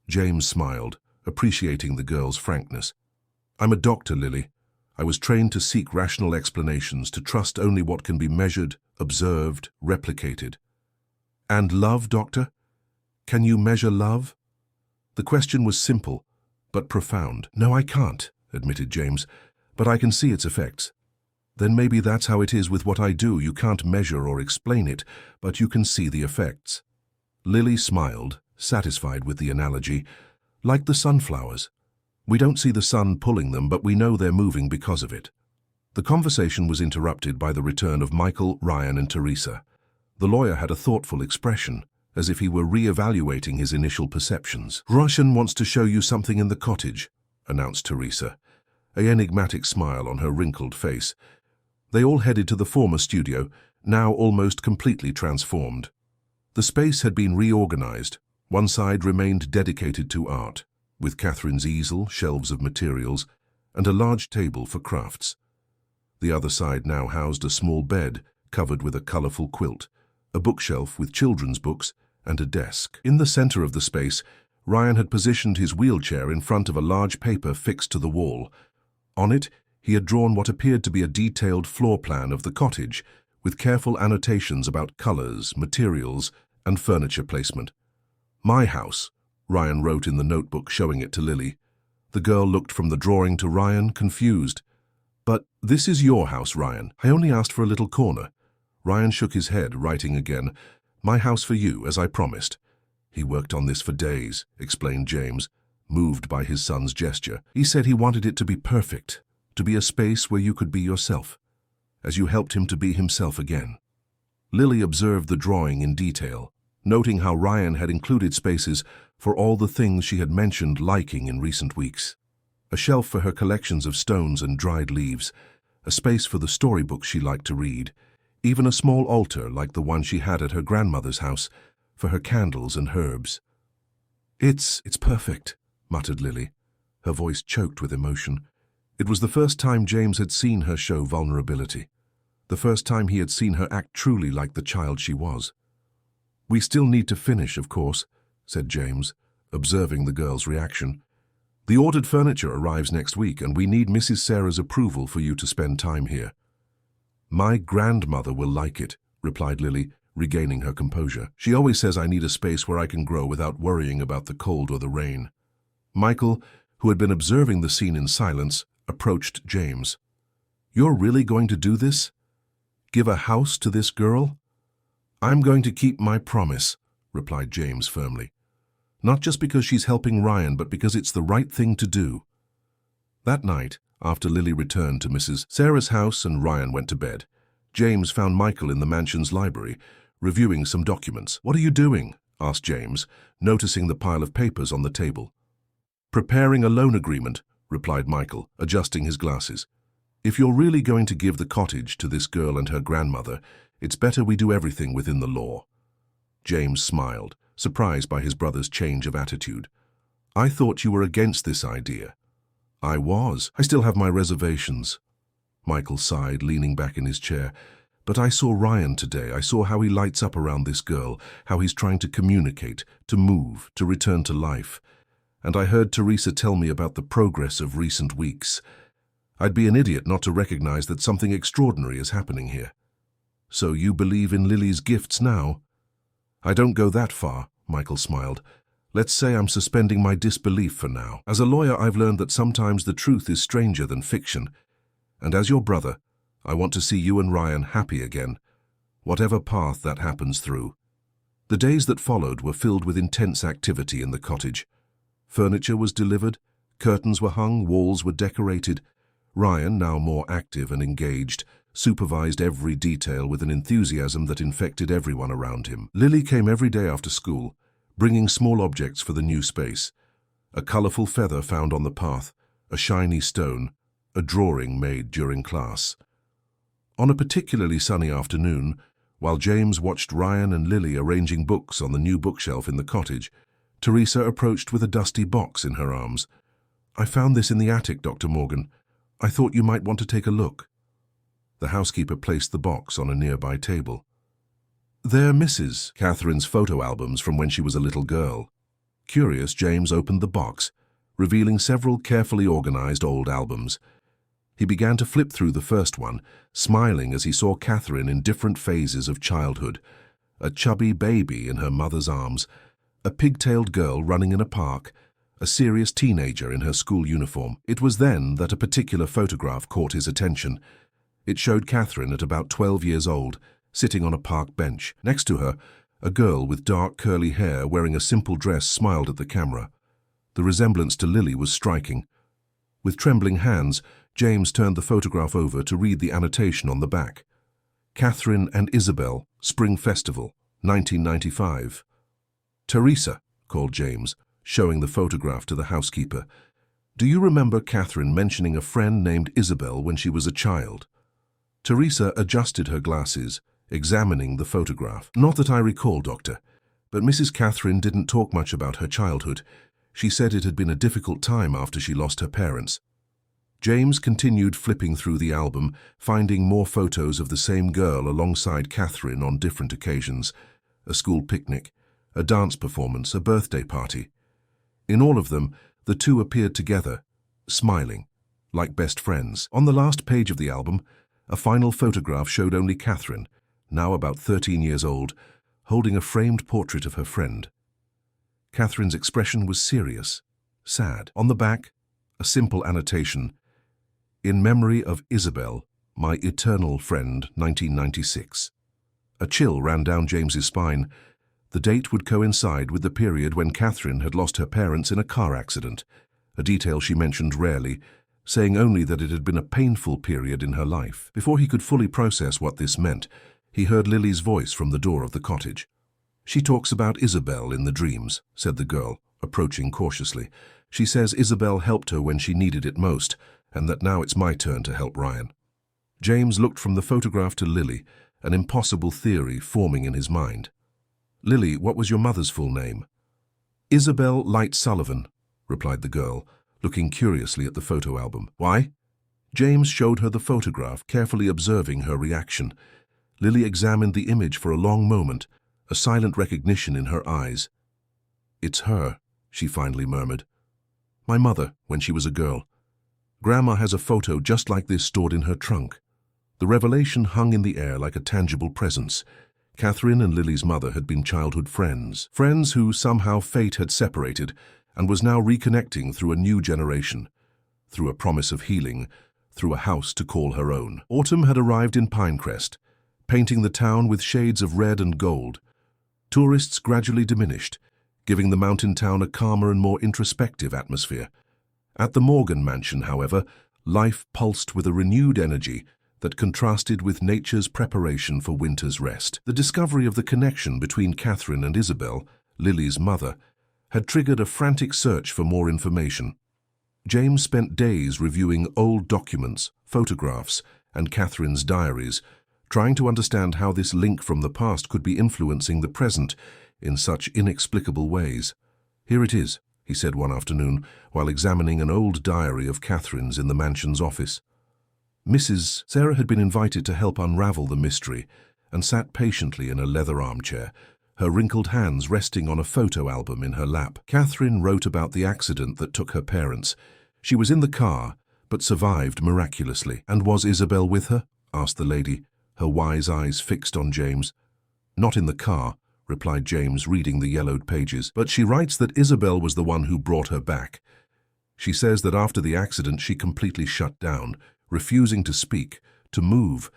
James smiled, appreciating the girl's frankness. I'm a doctor, Lily. I was trained to seek rational explanations, to trust only what can be measured, observed, replicated. And love, Doctor? Can you measure love? The question was simple, but profound. No, I can't, admitted James, but I can see its effects. Then maybe that's how it is with what I do. You can't measure or explain it, but you can see the effects. Lily smiled, satisfied with the analogy, like the sunflowers. We don't see the sun pulling them, but we know they're moving because of it. The conversation was interrupted by the return of Michael, Ryan, and Teresa. The lawyer had a thoughtful expression, as if he were re-evaluating his initial perceptions. Roshan wants to show you something in the cottage, announced Teresa, an enigmatic smile on her wrinkled face. They all headed to the former studio, now almost completely transformed. The space had been reorganized. One side remained dedicated to art, with Catherine's easel, shelves of materials, and a large table for crafts. The other side now housed a small bed covered with a colorful quilt, a bookshelf with children's books, and a desk. In the center of the space, Ryan had positioned his wheelchair in front of a large paper fixed to the wall. On it, he had drawn what appeared to be a detailed floor plan of the cottage, with careful annotations about colors, materials, and furniture placement. My house, Ryan wrote in the notebook, showing it to Lily. The girl looked from the drawing to Ryan, confused. But this is your house, Ryan. I only asked for a little corner. Ryan shook his head, writing again, My house for you, as I promised. He worked on this for days, explained James, moved by his son's gesture. He said he wanted it to be perfect, to be a space where you could be yourself, as you helped him to be himself again. Lily observed the drawing in detail, noting how Ryan had included spaces for all the things she had mentioned liking in recent weeks. A shelf for her collections of stones and dried leaves, a space for the storybooks she liked to read, even a small altar like the one she had at her grandmother's house for her candles and herbs. It's perfect, muttered Lily, her voice choked with emotion. It was the first time James had seen her show vulnerability, the first time he had seen her act truly like the child she was. We still need to finish, of course, said James, observing the girl's reaction. The ordered furniture arrives next week, and we need Mrs. Sarah's approval for you to spend time here. My grandmother will like it, replied Lily, regaining her composure. She always says I need a space where I can grow without worrying about the cold or the rain. Michael, who had been observing the scene in silence, approached James. You're really going to do this? Give a house to this girl? I'm going to keep my promise, replied James firmly. Not just because she's helping Ryan, but because it's the right thing to do. That night, after Lily returned to Mrs. Sarah's house and Ryan went to bed, James found Michael in the mansion's library, reviewing some documents. What are you doing? Asked James, noticing the pile of papers on the table. Preparing a loan agreement, replied Michael, adjusting his glasses. If you're really going to give the cottage to this girl and her grandmother, it's better we do everything within the law. James smiled, surprised by his brother's change of attitude. I thought you were against this idea. I was. I still have my reservations. Michael sighed, leaning back in his chair. But I saw Ryan today. I saw how he lights up around this girl, how he's trying to communicate, to move, to return to life. And I heard Teresa tell me about the progress of recent weeks. I'd be an idiot not to recognize that something extraordinary is happening here. So you believe in Lily's gifts now? I don't go that far, Michael smiled. Let's say I'm suspending my disbelief for now. As a lawyer, I've learned that sometimes the truth is stranger than fiction. And as your brother, I want to see you and Ryan happy again, whatever path that happens through. The days that followed were filled with intense activity in the cottage. Furniture was delivered, curtains were hung, walls were decorated. Ryan, now more active and engaged, supervised every detail with an enthusiasm that infected everyone around him. Lily came every day after school, bringing small objects for the new space. A colorful feather found on the path, a shiny stone, a drawing made during class. On a particularly sunny afternoon, while James watched Ryan and Lily arranging books on the new bookshelf in the cottage, Teresa approached with a dusty box in her arms. "I found this in the attic, Dr. Morgan. I thought you might want to take a look." The housekeeper placed the box on a nearby table. "They're Mrs. Catherine's photo albums from when she was a little girl." Curious, James opened the box, revealing several carefully organized old albums. He began to flip through the first one, smiling as he saw Catherine in different phases of childhood. A chubby baby in her mother's arms, a pigtailed girl running in a park, a serious teenager in her school uniform. It was then that a particular photograph caught his attention. It showed Catherine at about 12 years old, sitting on a park bench. Next to her, a girl with dark curly hair wearing a simple dress smiled at the camera. The resemblance to Lily was striking. With trembling hands, James turned the photograph over to read the annotation on the back. "Catherine and Isabel, Spring Festival, 1995. "Teresa," called James, showing the photograph to the housekeeper. "Do you remember Catherine mentioning a friend named Isabel when she was a child?" Teresa adjusted her glasses, examining the photograph. "Not that I recall, Doctor, but Mrs. Catherine didn't talk much about her childhood. She said it had been a difficult time after she lost her parents." James continued flipping through the album, finding more photos of the same girl alongside Catherine on different occasions: a school picnic, a dance performance, a birthday party. In all of them, the two appeared together, smiling, like best friends. On the last page of the album, a final photograph showed only Catherine, now about 13 years old, holding a framed portrait of her friend. Catherine's expression was serious, sad. On the back, a simple annotation: "In memory of Isabel, my eternal friend, 1996. A chill ran down James's spine. The date would coincide with the period when Catherine had lost her parents in a car accident, a detail she mentioned rarely, saying only that it had been a painful period in her life. Before he could fully process what this meant, he heard Lily's voice from the door of the cottage. "She talks about Isabel in the dreams," said the girl, approaching cautiously. "She says Isabel helped her when she needed it most, and that now it's my turn to help Ryan." James looked from the photograph to Lily, an impossible theory forming in his mind. "Lily, what was your mother's full name?" "Isabel Light Sullivan," replied the girl, looking curiously at the photo album. "Why?" James showed her the photograph, carefully observing her reaction. Lily examined the image for a long moment, a silent recognition in her eyes. "It's her," she finally murmured. "My mother, when she was a girl. Grandma has a photo just like this stored in her trunk." The revelation hung in the air like a tangible presence. Catherine and Lily's mother had been childhood friends who somehow fate had separated and was now reconnecting through a new generation, through a promise of healing, through a house to call her own. Autumn had arrived in Pinecrest, painting the town with shades of red and gold. Tourists gradually diminished, giving the mountain town a calmer and more introspective atmosphere. At the Morgan mansion, however, life pulsed with a renewed energy that contrasted with nature's preparation for winter's rest. The discovery of the connection between Catherine and Isabel, Lily's mother, had triggered a frantic search for more information. James spent days reviewing old documents, photographs, and Catherine's diaries, trying to understand how this link from the past could be influencing the present in such inexplicable ways. "Here it is," he said one afternoon, while examining an old diary of Catherine's in the mansion's office. Mrs. Sarah had been invited to help unravel the mystery and sat patiently in a leather armchair, her wrinkled hands resting on a photo album in her lap. Catherine wrote about the accident that took her parents. She was in the car, but survived miraculously. "And was Isabel with her?" asked the lady, her wise eyes fixed on James. "Not in the car," replied James, reading the yellowed pages. "But she writes that Isabel was the one who brought her back. She says that after the accident she completely shut down, refusing to speak, to move.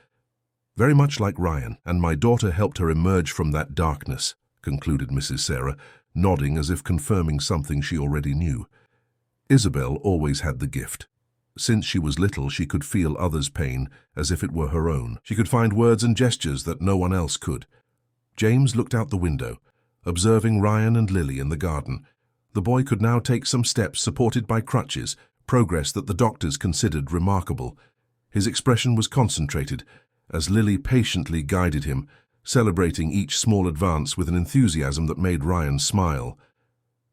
Very much like Ryan, and my daughter helped her emerge from that darkness," concluded Mrs. Sarah, nodding as if confirming something she already knew. Isabel always had the gift. Since she was little, she could feel others' pain as if it were her own. She could find words and gestures that no one else could. James looked out the window, observing Ryan and Lily in the garden. The boy could now take some steps supported by crutches, progress that the doctors considered remarkable. His expression was concentrated, as Lily patiently guided him, celebrating each small advance with an enthusiasm that made Ryan smile.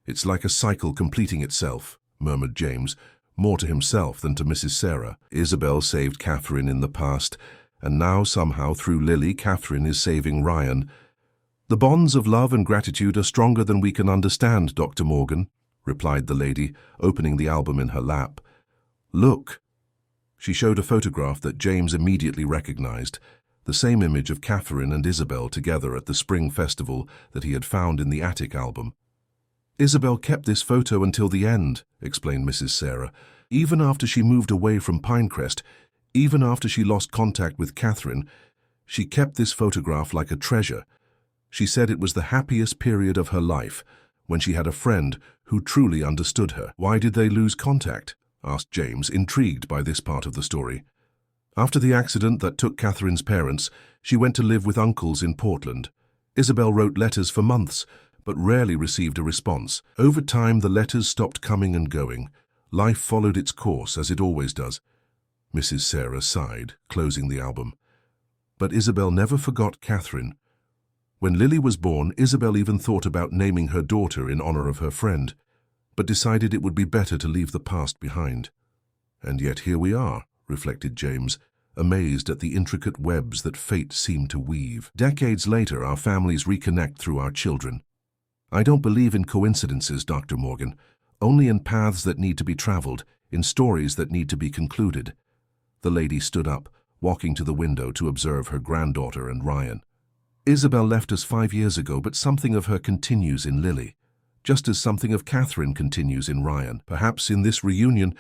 It's like a cycle completing itself, murmured James, more to himself than to Mrs. Sarah. Isabel saved Catherine in the past, and now somehow through Lily, Catherine is saving Ryan. The bonds of love and gratitude are stronger than we can understand, Dr. Morgan, replied the lady, opening the album in her lap. Look. She showed a photograph that James immediately recognized, the same image of Catherine and Isabel together at the spring festival that he had found in the attic album. Isabel kept this photo until the end, explained Mrs. Sarah. Even after she moved away from Pinecrest, even after she lost contact with Catherine, she kept this photograph like a treasure. She said it was the happiest period of her life, when she had a friend who truly understood her. Why did they lose contact? Asked James, intrigued by this part of the story. After the accident that took Catherine's parents, she went to live with uncles in Portland. Isabel wrote letters for months, but rarely received a response. Over time, the letters stopped coming and going. Life followed its course, as it always does. Mrs. Sarah sighed, closing the album. But Isabel never forgot Catherine. When Lily was born, Isabel even thought about naming her daughter in honor of her friend, but decided it would be better to leave the past behind. And yet here we are, reflected James, amazed at the intricate webs that fate seemed to weave. Decades later, our families reconnect through our children. I don't believe in coincidences, Dr. Morgan, only in paths that need to be traveled, in stories that need to be concluded. The lady stood up, walking to the window to observe her granddaughter and Ryan. Isabel left us 5 years ago, but something of her continues in Lily, just as something of Catherine continues in Ryan. Perhaps in this reunion,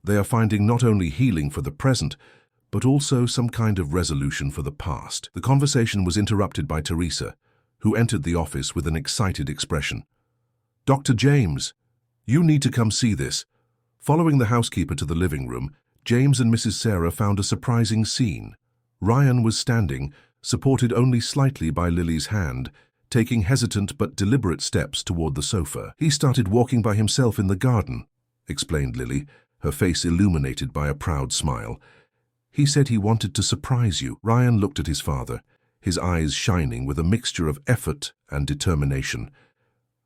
they are finding not only healing for the present, but also some kind of resolution for the past. The conversation was interrupted by Teresa, who entered the office with an excited expression. Dr. James, you need to come see this. Following the housekeeper to the living room, James and Mrs. Sarah found a surprising scene. Ryan was standing, supported only slightly by Lily's hand, taking hesitant but deliberate steps toward the sofa. He started walking by himself in the garden, explained Lily, her face illuminated by a proud smile. He said he wanted to surprise you. Ryan looked at his father, his eyes shining with a mixture of effort and determination.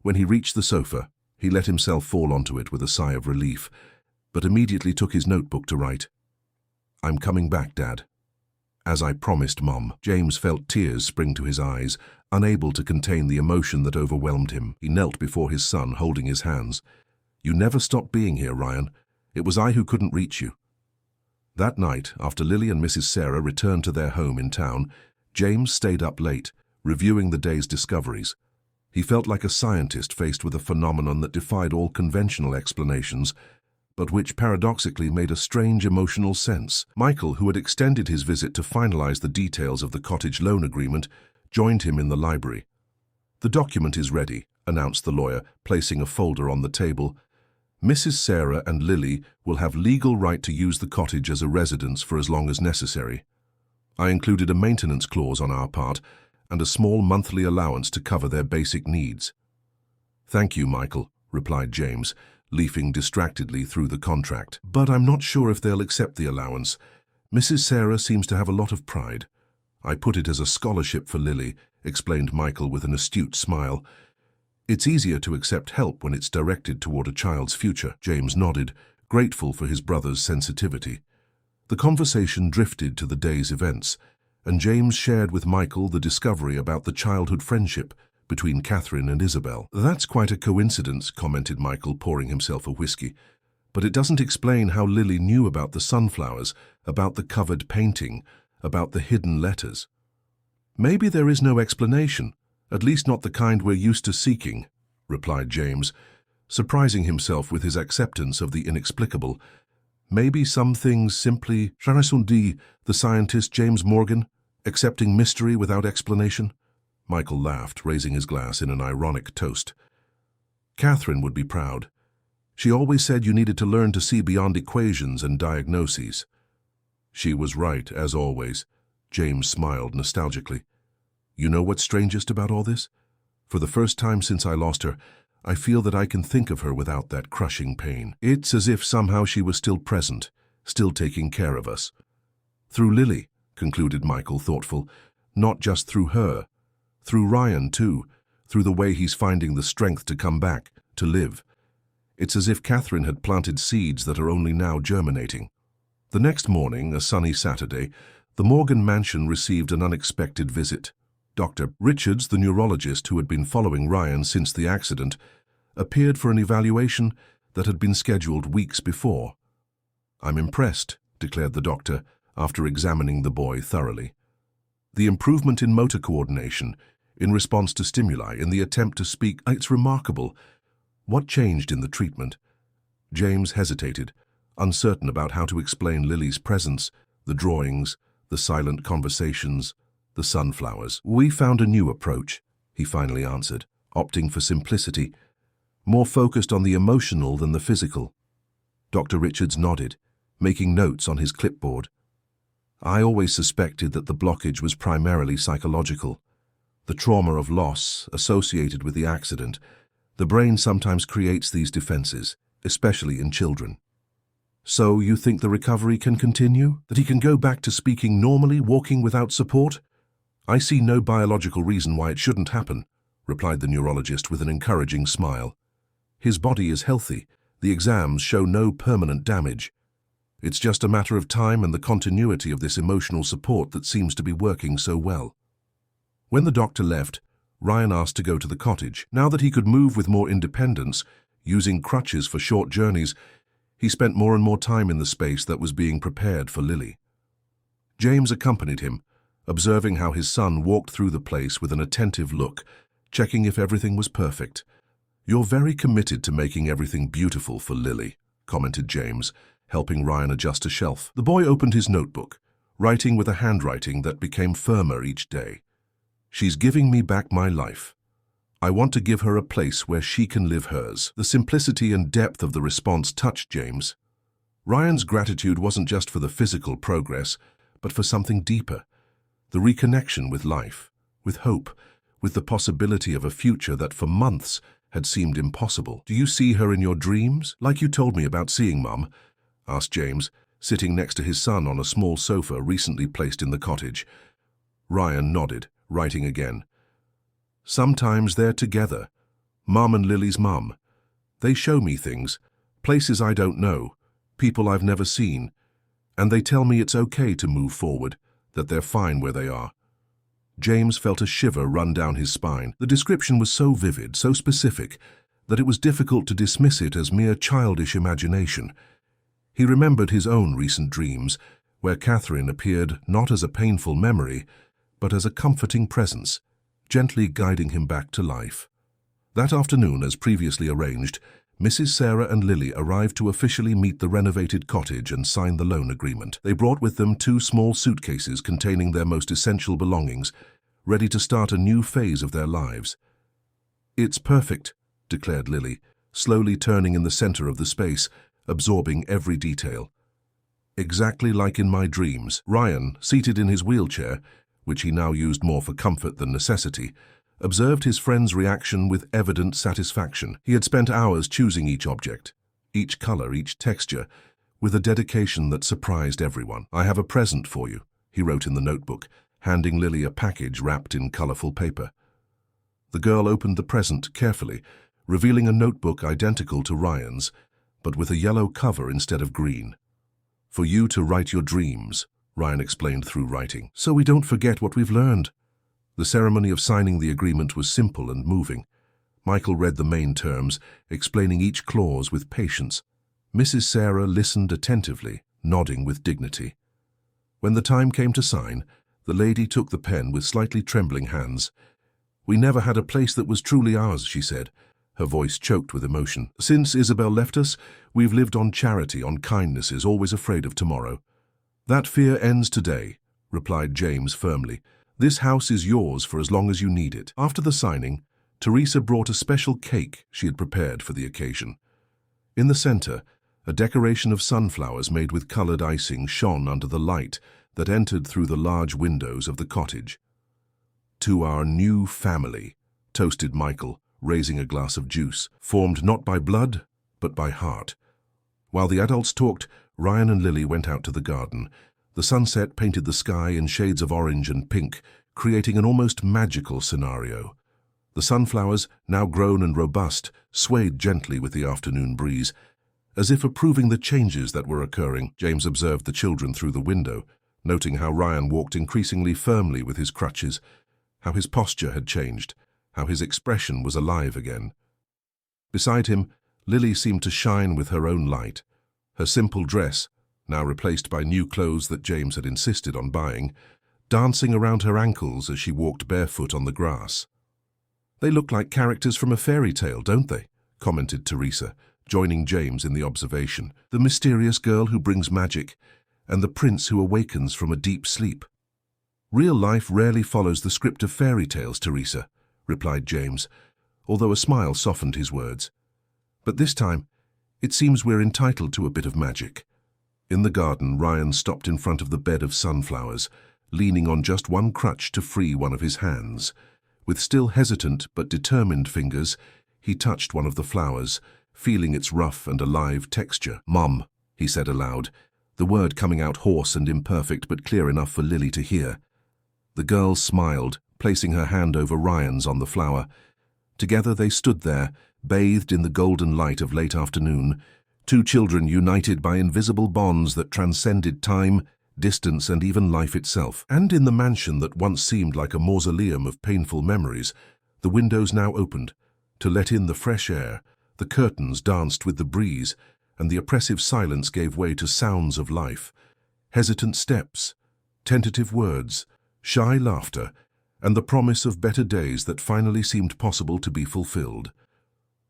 When he reached the sofa, he let himself fall onto it with a sigh of relief, but immediately took his notebook to write, "I'm coming back, Dad. As I promised, Mom." James felt tears spring to his eyes, unable to contain the emotion that overwhelmed him. He knelt before his son, holding his hands. "You never stopped being here, Ryan. It was I who couldn't reach you." That night, after Lily and Mrs. Sarah returned to their home in town, James stayed up late, reviewing the day's discoveries. He felt like a scientist faced with a phenomenon that defied all conventional explanations, but which paradoxically made a strange emotional sense. Michael, who had extended his visit to finalize the details of the cottage loan agreement, joined him in the library. "The document is ready," announced the lawyer, placing a folder on the table. "Mrs. Sarah and Lily will have legal right to use the cottage as a residence for as long as necessary. I included a maintenance clause on our part and a small monthly allowance to cover their basic needs." "Thank you, Michael," replied James, leafing distractedly through the contract. "But I'm not sure if they'll accept the allowance. Mrs. Sarah seems to have a lot of pride." "I put it as a scholarship for Lily," explained Michael with an astute smile. "It's easier to accept help when it's directed toward a child's future." James nodded, grateful for his brother's sensitivity. The conversation drifted to the day's events, and James shared with Michael the discovery about the childhood friendship between Catherine and Isabel. "That's quite a coincidence," commented Michael, pouring himself a whiskey. "But it doesn't explain how Lily knew about the sunflowers, about the covered painting, about the hidden letters." "Maybe there is no explanation, at least not the kind we're used to seeking," replied James, surprising himself with his acceptance of the inexplicable. "Maybe some things simply, je suis dit, the scientist James Morgan, accepting mystery without explanation." Michael laughed, raising his glass in an ironic toast. "Catherine would be proud. She always said you needed to learn to see beyond equations and diagnoses." "She was right, as always." James smiled nostalgically. "You know what's strangest about all this? For the first time since I lost her, I feel that I can think of her without that crushing pain. It's as if somehow she was still present, still taking care of us." "Through Lily," concluded Michael, thoughtful. "Not just through her. Through Ryan, too. Through the way he's finding the strength to come back, to live. It's as if Catherine had planted seeds that are only now germinating. The next morning, a sunny Saturday, the Morgan mansion received an unexpected visit. Dr. Richards, the neurologist who had been following Ryan since the accident, appeared for an evaluation that had been scheduled weeks before. "I'm impressed," declared the doctor after examining the boy thoroughly. "The improvement in motor coordination, in response to stimuli, in the attempt to speak, it's remarkable. What changed in the treatment?" James hesitated, uncertain about how to explain Lily's presence, the drawings, the silent conversations, the sunflowers. "We found a new approach," he finally answered, opting for simplicity, more focused on the emotional than the physical. Dr. Richards nodded, making notes on his clipboard. "I always suspected that the blockage was primarily psychological. The trauma of loss associated with the accident. The brain sometimes creates these defenses, especially in children." "So you think the recovery can continue? That he can go back to speaking normally, walking without support?" "I see no biological reason why it shouldn't happen," replied the neurologist with an encouraging smile. "His body is healthy. The exams show no permanent damage. It's just a matter of time and the continuity of this emotional support that seems to be working so well." When the doctor left, Ryan asked to go to the cottage. Now that he could move with more independence, using crutches for short journeys, he spent more and more time in the space that was being prepared for Lily. James accompanied him, observing how his son walked through the place with an attentive look, checking if everything was perfect. "You're very committed to making everything beautiful for Lily," commented James, helping Ryan adjust a shelf. The boy opened his notebook, writing with a handwriting that became firmer each day. "She's giving me back my life. I want to give her a place where she can live hers." The simplicity and depth of the response touched James. Ryan's gratitude wasn't just for the physical progress, but for something deeper. The reconnection with life, with hope, with the possibility of a future that for months had seemed impossible. "Do you see her in your dreams, like you told me about seeing Mum?" asked James, sitting next to his son on a small sofa recently placed in the cottage. Ryan nodded, writing again. "Sometimes they're together, Mum and Lily's mum. They show me things, places I don't know, people I've never seen, and they tell me it's okay to move forward, that they're fine where they are." James felt a shiver run down his spine. The description was so vivid, so specific, that it was difficult to dismiss it as mere childish imagination. He remembered his own recent dreams, where Catherine appeared not as a painful memory, but as a comforting presence, gently guiding him back to life. That afternoon, as previously arranged, Mrs. Sarah and Lily arrived to officially meet the renovated cottage and sign the loan agreement. They brought with them 2 small suitcases containing their most essential belongings, ready to start a new phase of their lives. "It's perfect," declared Lily, slowly turning in the center of the space, absorbing every detail. "Exactly like in my dreams." Ryan, seated in his wheelchair, which he now used more for comfort than necessity, observed his friend's reaction with evident satisfaction. He had spent hours choosing each object, each color, each texture, with a dedication that surprised everyone. "I have a present for you," he wrote in the notebook, handing Lily a package wrapped in colorful paper. The girl opened the present carefully, revealing a notebook identical to Ryan's, but with a yellow cover instead of green. "For you to write your dreams," Ryan explained through writing, "so we don't forget what we've learned." The ceremony of signing the agreement was simple and moving. Michael read the main terms, explaining each clause with patience. Mrs. Sarah listened attentively, nodding with dignity. When the time came to sign, the lady took the pen with slightly trembling hands. "We never had a place that was truly ours," she said, her voice choked with emotion. "Since Isabel left us, we've lived on charity, on kindnesses, always afraid of tomorrow." "That fear ends today," replied James firmly. "This house is yours for as long as you need it." After the signing, Teresa brought a special cake she had prepared for the occasion. In the center, a decoration of sunflowers made with colored icing shone under the light that entered through the large windows of the cottage. "To our new family," toasted Michael, raising a glass of juice, "formed not by blood, but by heart." While the adults talked, Ryan and Lily went out to the garden. The sunset painted the sky in shades of orange and pink, creating an almost magical scenario. The sunflowers, now grown and robust, swayed gently with the afternoon breeze, as if approving the changes that were occurring. James observed the children through the window, noting how Ryan walked increasingly firmly with his crutches, how his posture had changed, how his expression was alive again. Beside him, Lily seemed to shine with her own light. Her simple dress, now replaced by new clothes that James had insisted on buying, dancing around her ankles as she walked barefoot on the grass. "They look like characters from a fairy tale, don't they?" commented Teresa, joining James in the observation. "The mysterious girl who brings magic, and the prince who awakens from a deep sleep." "Real life rarely follows the script of fairy tales, Teresa," replied James, although a smile softened his words. "But this time, it seems we're entitled to a bit of magic." In the garden, Ryan stopped in front of the bed of sunflowers, leaning on just one crutch to free one of his hands. With still hesitant but determined fingers, he touched one of the flowers, feeling its rough and alive texture. "Mum," he said aloud, the word coming out hoarse and imperfect but clear enough for Lily to hear. The girl smiled, placing her hand over Ryan's on the flower. Together they stood there, bathed in the golden light of late afternoon, two children united by invisible bonds that transcended time, distance, and even life itself. And in the mansion that once seemed like a mausoleum of painful memories, the windows now opened to let in the fresh air, the curtains danced with the breeze, and the oppressive silence gave way to sounds of life. Hesitant steps, tentative words, shy laughter, and the promise of better days that finally seemed possible to be fulfilled.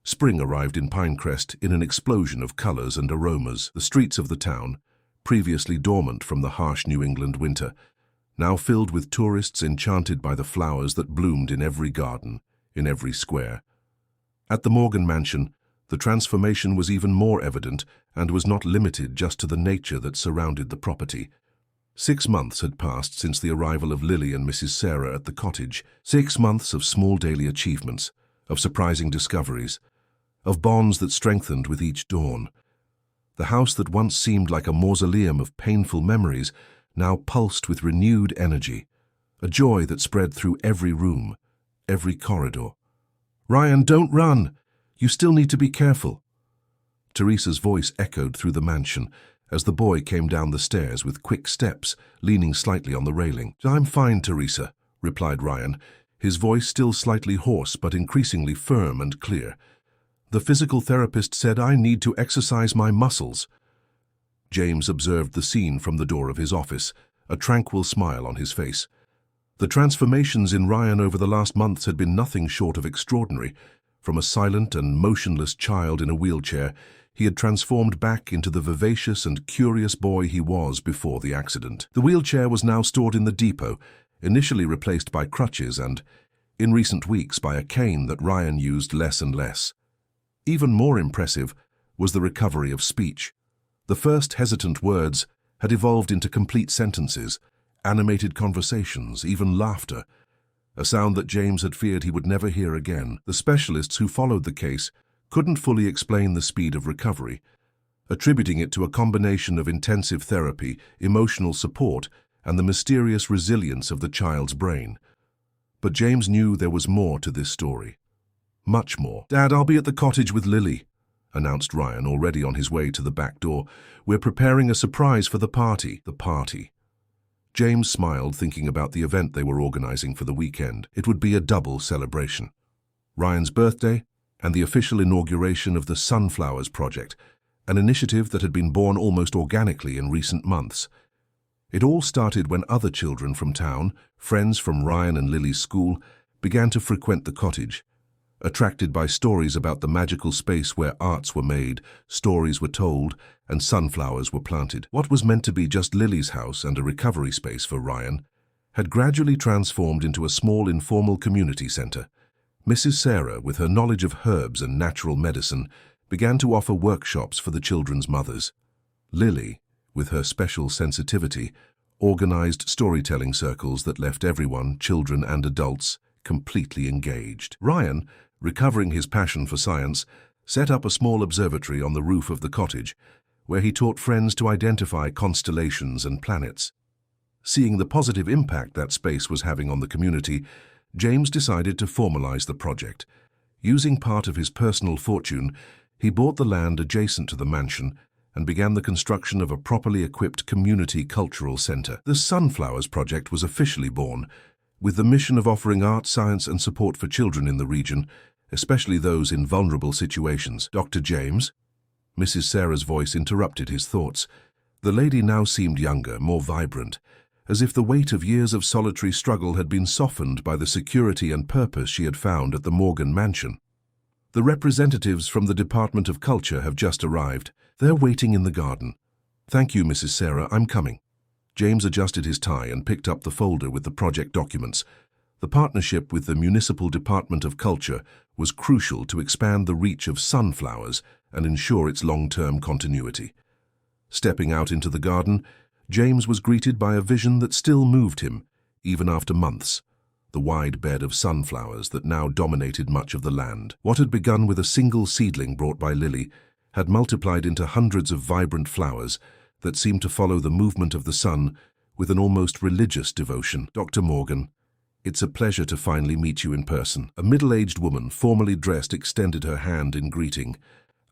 Spring arrived in Pinecrest in an explosion of colors and aromas. The streets of the town, previously dormant from the harsh New England winter, now filled with tourists enchanted by the flowers that bloomed in every garden, in every square. At the Morgan mansion, the transformation was even more evident and was not limited just to the nature that surrounded the property. 6 months had passed since the arrival of Lily and Mrs. Sarah at the cottage. 6 months of small daily achievements, of surprising discoveries, of bonds that strengthened with each dawn. The house that once seemed like a mausoleum of painful memories now pulsed with renewed energy, a joy that spread through every room, every corridor. "Ryan, don't run! You still need to be careful." Teresa's voice echoed through the mansion as the boy came down the stairs with quick steps, leaning slightly on the railing. "I'm fine, Teresa," replied Ryan, his voice still slightly hoarse but increasingly firm and clear. "The physical therapist said I need to exercise my muscles." James observed the scene from the door of his office, a tranquil smile on his face. The transformations in Ryan over the last months had been nothing short of extraordinary. From a silent and motionless child in a wheelchair, he had transformed back into the vivacious and curious boy he was before the accident. The wheelchair was now stored in the depot, initially replaced by crutches and, in recent weeks, by a cane that Ryan used less and less. Even more impressive was the recovery of speech. The first hesitant words had evolved into complete sentences, animated conversations, even laughter, a sound that James had feared he would never hear again. The specialists who followed the case couldn't fully explain the speed of recovery, attributing it to a combination of intensive therapy, emotional support, and the mysterious resilience of the child's brain. But James knew there was more to this story. Much more. "Dad, I'll be at the cottage with Lily," announced Ryan, already on his way to the back door. "We're preparing a surprise for the party." The party. James smiled, thinking about the event they were organizing for the weekend. It would be a double celebration. Ryan's birthday and the official inauguration of the Sunflowers Project, an initiative that had been born almost organically in recent months. It all started when other children from town, friends from Ryan and Lily's school, began to frequent the cottage. Attracted by stories about the magical space where arts were made, stories were told, and sunflowers were planted. What was meant to be just Lily's house and a recovery space for Ryan had gradually transformed into a small informal community center. Mrs. Sarah, with her knowledge of herbs and natural medicine, began to offer workshops for the children's mothers. Lily, with her special sensitivity, organized storytelling circles that left everyone, children and adults, completely engaged. Ryan, recovering his passion for science, set up a small observatory on the roof of the cottage, where he taught friends to identify constellations and planets. Seeing the positive impact that space was having on the community, James decided to formalize the project. Using part of his personal fortune, he bought the land adjacent to the mansion and began the construction of a properly equipped community cultural center. The Sunflowers Project was officially born, with the mission of offering art, science, and support for children in the region, especially those in vulnerable situations. Dr. James? Mrs. Sarah's voice interrupted his thoughts. The lady now seemed younger, more vibrant, as if the weight of years of solitary struggle had been softened by the security and purpose she had found at the Morgan mansion. The representatives from the Department of Culture have just arrived. They're waiting in the garden. Thank you, Mrs. Sarah, I'm coming. James adjusted his tie and picked up the folder with the project documents. The partnership with the Municipal Department of Culture was crucial to expand the reach of Sunflowers and ensure its long-term continuity. Stepping out into the garden, James was greeted by a vision that still moved him, even after months. The wide bed of sunflowers that now dominated much of the land. What had begun with a single seedling brought by Lily had multiplied into hundreds of vibrant flowers that seemed to follow the movement of the sun with an almost religious devotion. Dr. Morgan, it's a pleasure to finally meet you in person. A middle-aged woman, formally dressed, extended her hand in greeting.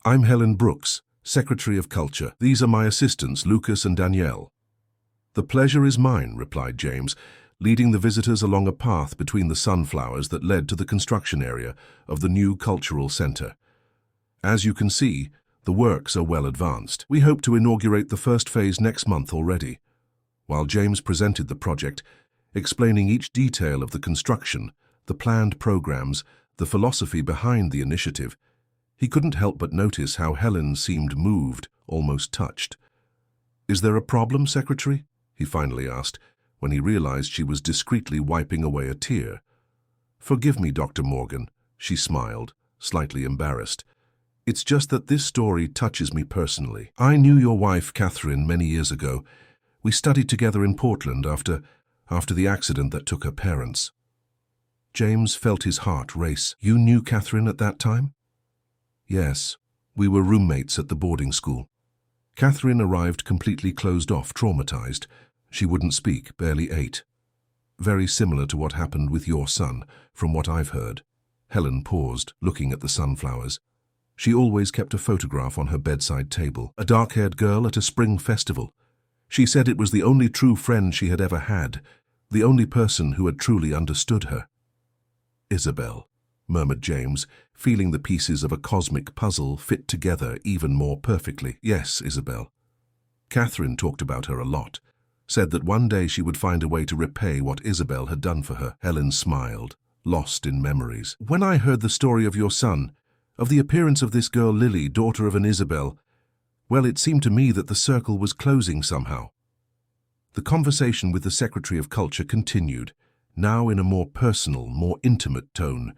I'm Helen Brooks, Secretary of Culture. These are my assistants, Lucas and Danielle. The pleasure is mine, replied James, leading the visitors along a path between the sunflowers that led to the construction area of the new cultural center. As you can see, the works are well advanced. We hope to inaugurate the first phase next month already. While James presented the project, explaining each detail of the construction, the planned programs, the philosophy behind the initiative, he couldn't help but notice how Helen seemed moved, almost touched. Is there a problem, Secretary? He finally asked, when he realized she was discreetly wiping away a tear. Forgive me, Dr. Morgan, she smiled, slightly embarrassed. It's just that this story touches me personally. I knew your wife, Catherine, many years ago. We studied together in Portland after the accident that took her parents. James felt his heart race. You knew Catherine at that time? Yes, we were roommates at the boarding school. Catherine arrived completely closed off, traumatized. She wouldn't speak, barely ate. Very similar to what happened with your son, from what I've heard. Helen paused, looking at the sunflowers. She always kept a photograph on her bedside table, a dark-haired girl at a spring festival. She said it was the only true friend she had ever had, the only person who had truly understood her. Isabel, murmured James, feeling the pieces of a cosmic puzzle fit together even more perfectly. Yes, Isabel. Catherine talked about her a lot, said that one day she would find a way to repay what Isabel had done for her. Helen smiled, lost in memories. When I heard the story of your son, of the appearance of this girl Lily, daughter of an Isabel, well, it seemed to me that the circle was closing somehow. The conversation with the Secretary of Culture continued, now in a more personal, more intimate tone.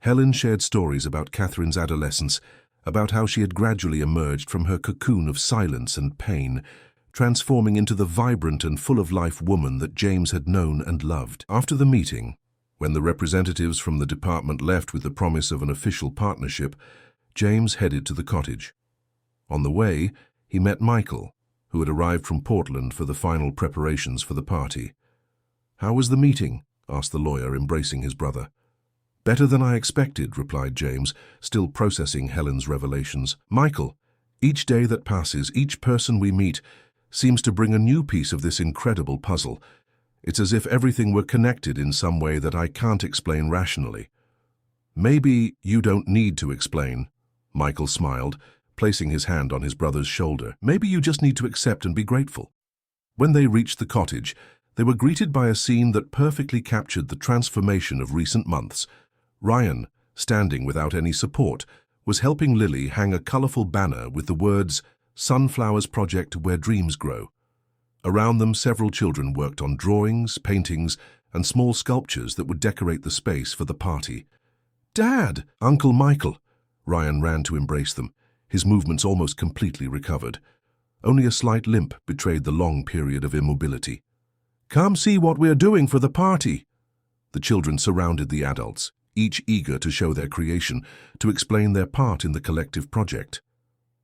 Helen shared stories about Catherine's adolescence, about how she had gradually emerged from her cocoon of silence and pain, transforming into the vibrant and full-of-life woman that James had known and loved. After the meeting, when the representatives from the department left with the promise of an official partnership, James headed to the cottage. On the way, he met Michael, who had arrived from Portland for the final preparations for the party. How was the meeting? Asked the lawyer, embracing his brother. Better than I expected, replied James, still processing Helen's revelations. Michael, each day that passes, each person we meet, seems to bring a new piece of this incredible puzzle. It's as if everything were connected in some way that I can't explain rationally. Maybe you don't need to explain, Michael smiled, placing his hand on his brother's shoulder. Maybe you just need to accept and be grateful. When they reached the cottage, they were greeted by a scene that perfectly captured the transformation of recent months. Ryan, standing without any support, was helping Lily hang a colorful banner with the words, Sunflowers Project Where Dreams Grow. Around them, several children worked on drawings, paintings, and small sculptures that would decorate the space for the party. Dad! Uncle Michael! Ryan ran to embrace them, his movements almost completely recovered. Only a slight limp betrayed the long period of immobility. Come see what we're doing for the party! The children surrounded the adults, each eager to show their creation, to explain their part in the collective project.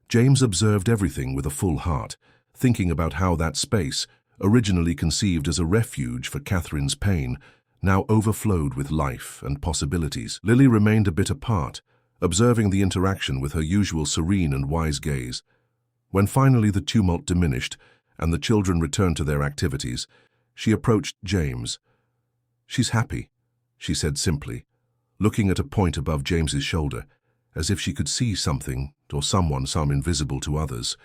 James observed everything with a full heart, thinking about how that space, originally conceived as a refuge for Catherine's pain, now overflowed with life and possibilities. Lily remained a bit apart, observing the interaction with her usual serene and wise gaze. When finally the tumult diminished and the children returned to their activities, she approached James. "She's happy," she said simply, looking at a point above James's shoulder, as if she could see something or someone, some invisible to others.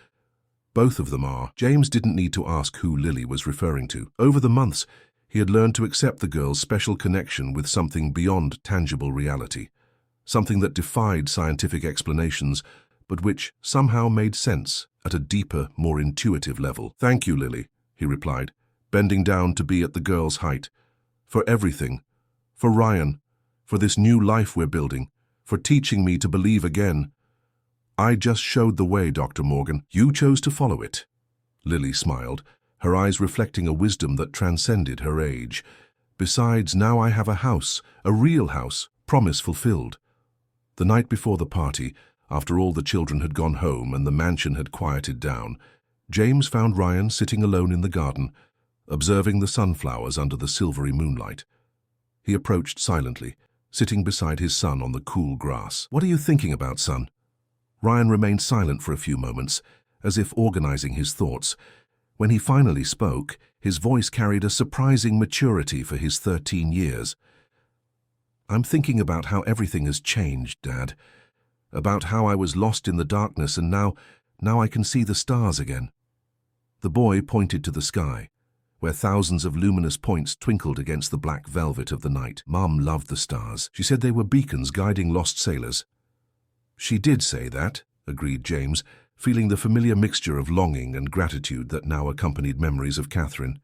Both of them are. James didn't need to ask who Lily was referring to. Over the months, he had learned to accept the girl's special connection with something beyond tangible reality, something that defied scientific explanations, but which somehow made sense at a deeper, more intuitive level. "Thank you, Lily," he replied, bending down to be at the girl's height. "For everything. For Ryan. For this new life we're building. For teaching me to believe again. I just showed the way, Dr. Morgan. You chose to follow it." Lily smiled, her eyes reflecting a wisdom that transcended her age. "Besides, now I have a house, a real house, promise fulfilled." The night before the party, after all the children had gone home and the mansion had quieted down, James found Ryan sitting alone in the garden, observing the sunflowers under the silvery moonlight. He approached silently, sitting beside his son on the cool grass. "What are you thinking about, son?" Ryan remained silent for a few moments, as if organizing his thoughts. When he finally spoke, his voice carried a surprising maturity for his 13 years. "I'm thinking about how everything has changed, Dad. About how I was lost in the darkness and now I can see the stars again." The boy pointed to the sky, where thousands of luminous points twinkled against the black velvet of the night. "Mom loved the stars. She said they were beacons guiding lost sailors." "She did say that," agreed James, feeling the familiar mixture of longing and gratitude that now accompanied memories of Catherine.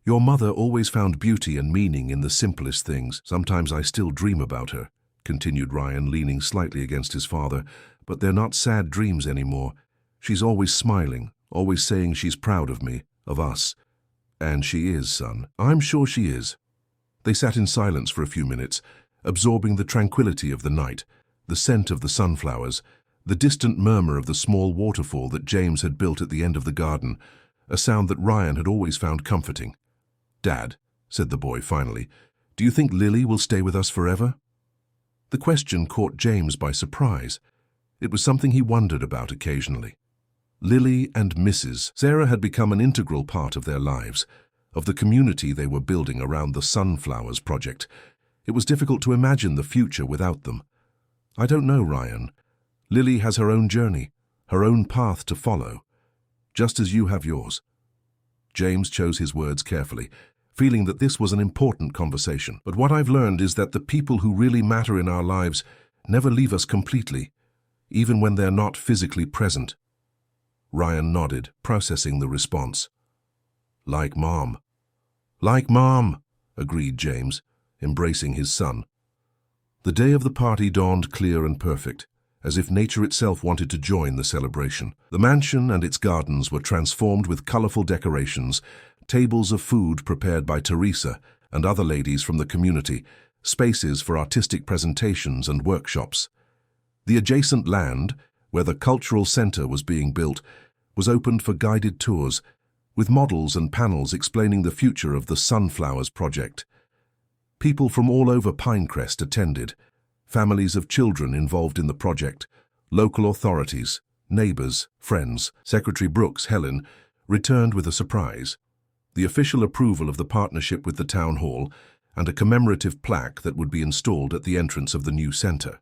"Your mother always found beauty and meaning in the simplest things. Sometimes I still dream about her," continued Ryan, leaning slightly against his father, "but they're not sad dreams anymore. She's always smiling, always saying she's proud of me, of us. And she is, son. I'm sure she is." They sat in silence for a few minutes, absorbing the tranquility of the night, the scent of the sunflowers, the distant murmur of the small waterfall that James had built at the end of the garden, a sound that Ryan had always found comforting. "Dad," said the boy finally, "do you think Lily will stay with us forever?" The question caught James by surprise. It was something he wondered about occasionally. Lily and Mrs. Sarah had become an integral part of their lives, of the community they were building around the Sunflowers project. It was difficult to imagine the future without them. "I don't know, Ryan. Lily has her own journey, her own path to follow, just as you have yours." James chose his words carefully, feeling that this was an important conversation. "But what I've learned is that the people who really matter in our lives never leave us completely, even when they're not physically present." Ryan nodded, processing the response. "Like Mom." "Like Mom," agreed James, embracing his son. The day of the party dawned clear and perfect, as if nature itself wanted to join the celebration. The mansion and its gardens were transformed with colorful decorations, tables of food prepared by Teresa and other ladies from the community, spaces for artistic presentations and workshops. The adjacent land, where the cultural center was being built, was opened for guided tours, with models and panels explaining the future of the Sunflowers project. People from all over Pinecrest attended, families of children involved in the project, local authorities, neighbors, friends. Secretary Brooks, Helen, returned with a surprise: the official approval of the partnership with the town hall and a commemorative plaque that would be installed at the entrance of the new center.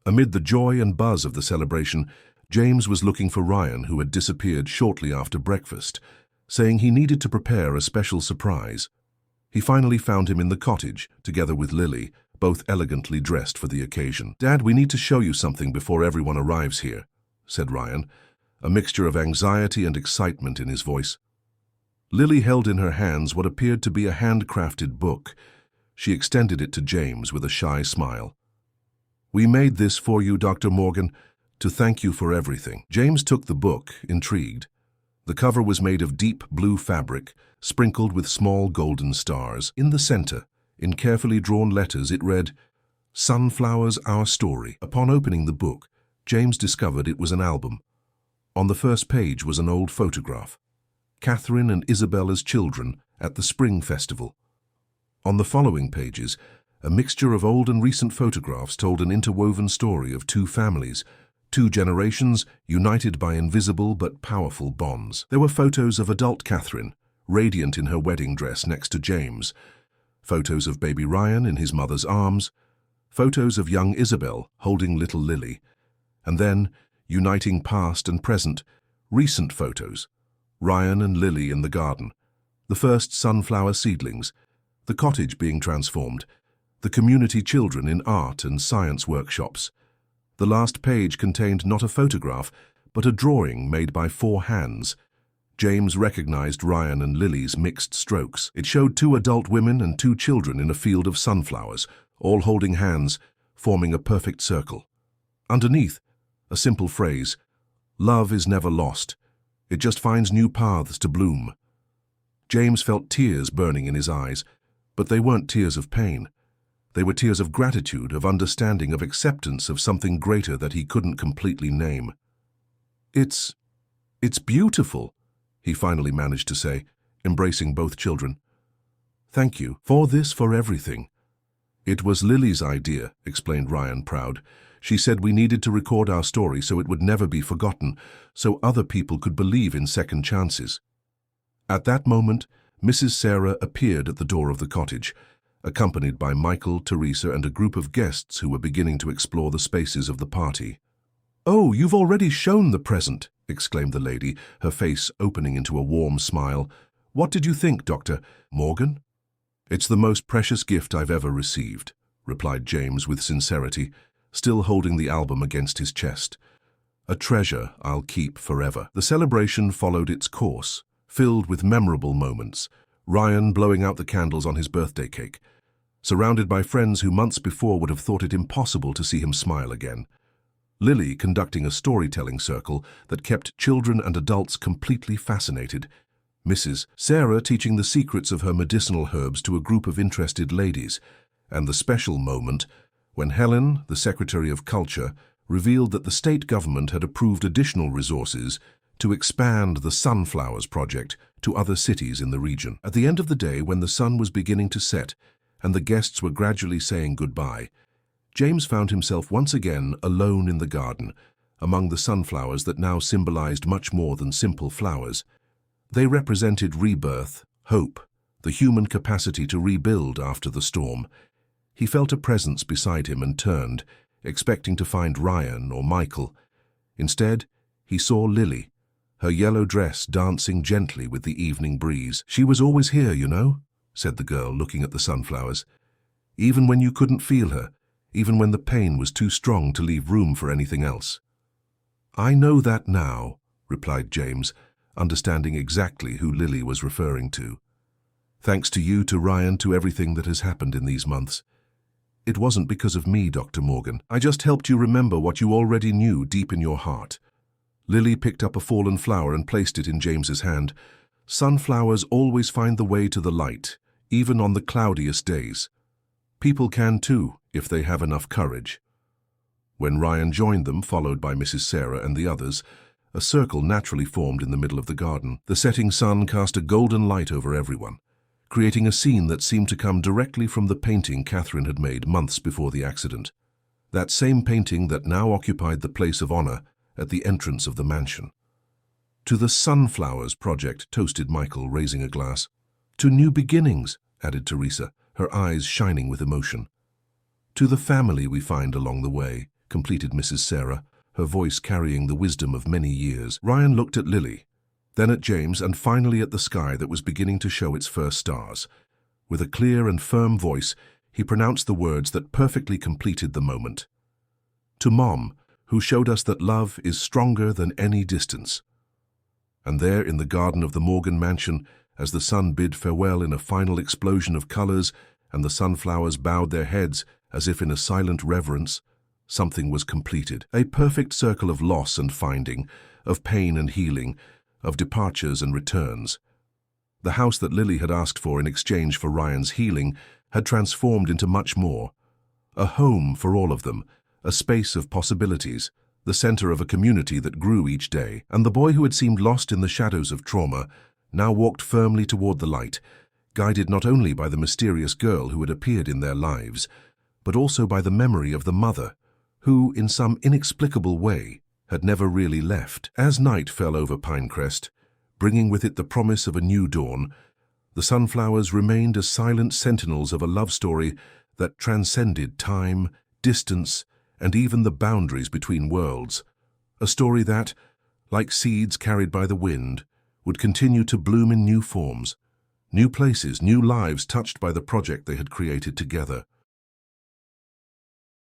Amid the joy and buzz of the celebration, James was looking for Ryan, who had disappeared shortly after breakfast, saying he needed to prepare a special surprise. He finally found him in the cottage, together with Lily, both elegantly dressed for the occasion. "Dad, we need to show you something before everyone arrives here," said Ryan, a mixture of anxiety and excitement in his voice. Lily held in her hands what appeared to be a handcrafted book. She extended it to James with a shy smile. "We made this for you, Dr. Morgan, to thank you for everything." James took the book, intrigued. The cover was made of deep blue fabric, sprinkled with small golden stars. In the center, in carefully drawn letters, it read, "Sunflowers, Our Story." Upon opening the book, James discovered it was an album. On the first page was an old photograph: Catherine and Isabella's children at the Spring Festival. On the following pages, a mixture of old and recent photographs told an interwoven story of two families, two generations united by invisible but powerful bonds. There were photos of adult Catherine, radiant in her wedding dress next to James, photos of baby Ryan in his mother's arms, photos of young Isabel holding little Lily, and then, uniting past and present, recent photos, Ryan and Lily in the garden, the first sunflower seedlings, the cottage being transformed, the community children in art and science workshops. The last page contained not a photograph, but a drawing made by 4 hands. James recognized Ryan and Lily's mixed strokes. It showed 2 adult women and 2 children in a field of sunflowers, all holding hands, forming a perfect circle. Underneath, a simple phrase, "Love is never lost. It just finds new paths to bloom." James felt tears burning in his eyes, but they weren't tears of pain. They were tears of gratitude, of understanding, of acceptance of something greater that he couldn't completely name. It's beautiful," he finally managed to say, embracing both children. "Thank you for this, for everything." "It was Lily's idea," explained Ryan, proud. "She said we needed to record our story so it would never be forgotten, so other people could believe in second chances." At that moment, Mrs. Sarah appeared at the door of the cottage, accompanied by Michael, Teresa, and a group of guests who were beginning to explore the spaces of the party. "Oh, you've already shown the present," exclaimed the lady, her face opening into a warm smile. "What did you think, Dr. Morgan?" "It's the most precious gift I've ever received," replied James with sincerity, still holding the album against his chest. "A treasure I'll keep forever." The celebration followed its course, filled with memorable moments. Ryan blowing out the candles on his birthday cake, surrounded by friends who months before would have thought it impossible to see him smile again. Lily conducting a storytelling circle that kept children and adults completely fascinated. Mrs. Sarah teaching the secrets of her medicinal herbs to a group of interested ladies. And the special moment when Helen, the Secretary of Culture, revealed that the state government had approved additional resources to expand the Sunflowers Project to other cities in the region. At the end of the day, when the sun was beginning to set and the guests were gradually saying goodbye, James found himself once again alone in the garden, among the sunflowers that now symbolized much more than simple flowers. They represented rebirth, hope, the human capacity to rebuild after the storm. He felt a presence beside him and turned, expecting to find Ryan or Michael. Instead, he saw Lily, her yellow dress dancing gently with the evening breeze. "She was always here, you know," said the girl, looking at the sunflowers. "Even when you couldn't feel her, even when the pain was too strong to leave room for anything else." "I know that now," replied James, understanding exactly who Lily was referring to. "Thanks to you, to Ryan, to everything that has happened in these months. It wasn't because of me, Dr. Morgan. I just helped you remember what you already knew deep in your heart." Lily picked up a fallen flower and placed it in James's hand. "Sunflowers always find the way to the light, even on the cloudiest days. People can too, if they have enough courage." When Ryan joined them, followed by Mrs. Sarah and the others, a circle naturally formed in the middle of the garden. The setting sun cast a golden light over everyone, creating a scene that seemed to come directly from the painting Catherine had made months before the accident. That same painting that now occupied the place of honor at the entrance of the mansion. "To the Sunflowers Project," toasted Michael, raising a glass. "To new beginnings," added Teresa, her eyes shining with emotion. "To the family we find along the way," completed Mrs. Sarah, her voice carrying the wisdom of many years. Ryan looked at Lily, then at James, and finally at the sky that was beginning to show its first stars. With a clear and firm voice, he pronounced the words that perfectly completed the moment. "To Mom, who showed us that love is stronger than any distance." And there in the garden of the Morgan mansion, as the sun bid farewell in a final explosion of colors and the sunflowers bowed their heads as if in a silent reverence, something was completed. A perfect circle of loss and finding, of pain and healing, of departures and returns. The house that Lily had asked for in exchange for Ryan's healing had transformed into much more. A home for all of them, a space of possibilities, the center of a community that grew each day. And the boy who had seemed lost in the shadows of trauma now walked firmly toward the light, guided not only by the mysterious girl who had appeared in their lives, but also by the memory of the mother, who, in some inexplicable way, had never really left. As night fell over Pinecrest, bringing with it the promise of a new dawn, the sunflowers remained as silent sentinels of a love story that transcended time, distance, and even the boundaries between worlds. A story that, like seeds carried by the wind, would continue to bloom in new forms, new places, new lives touched by the project they had created together.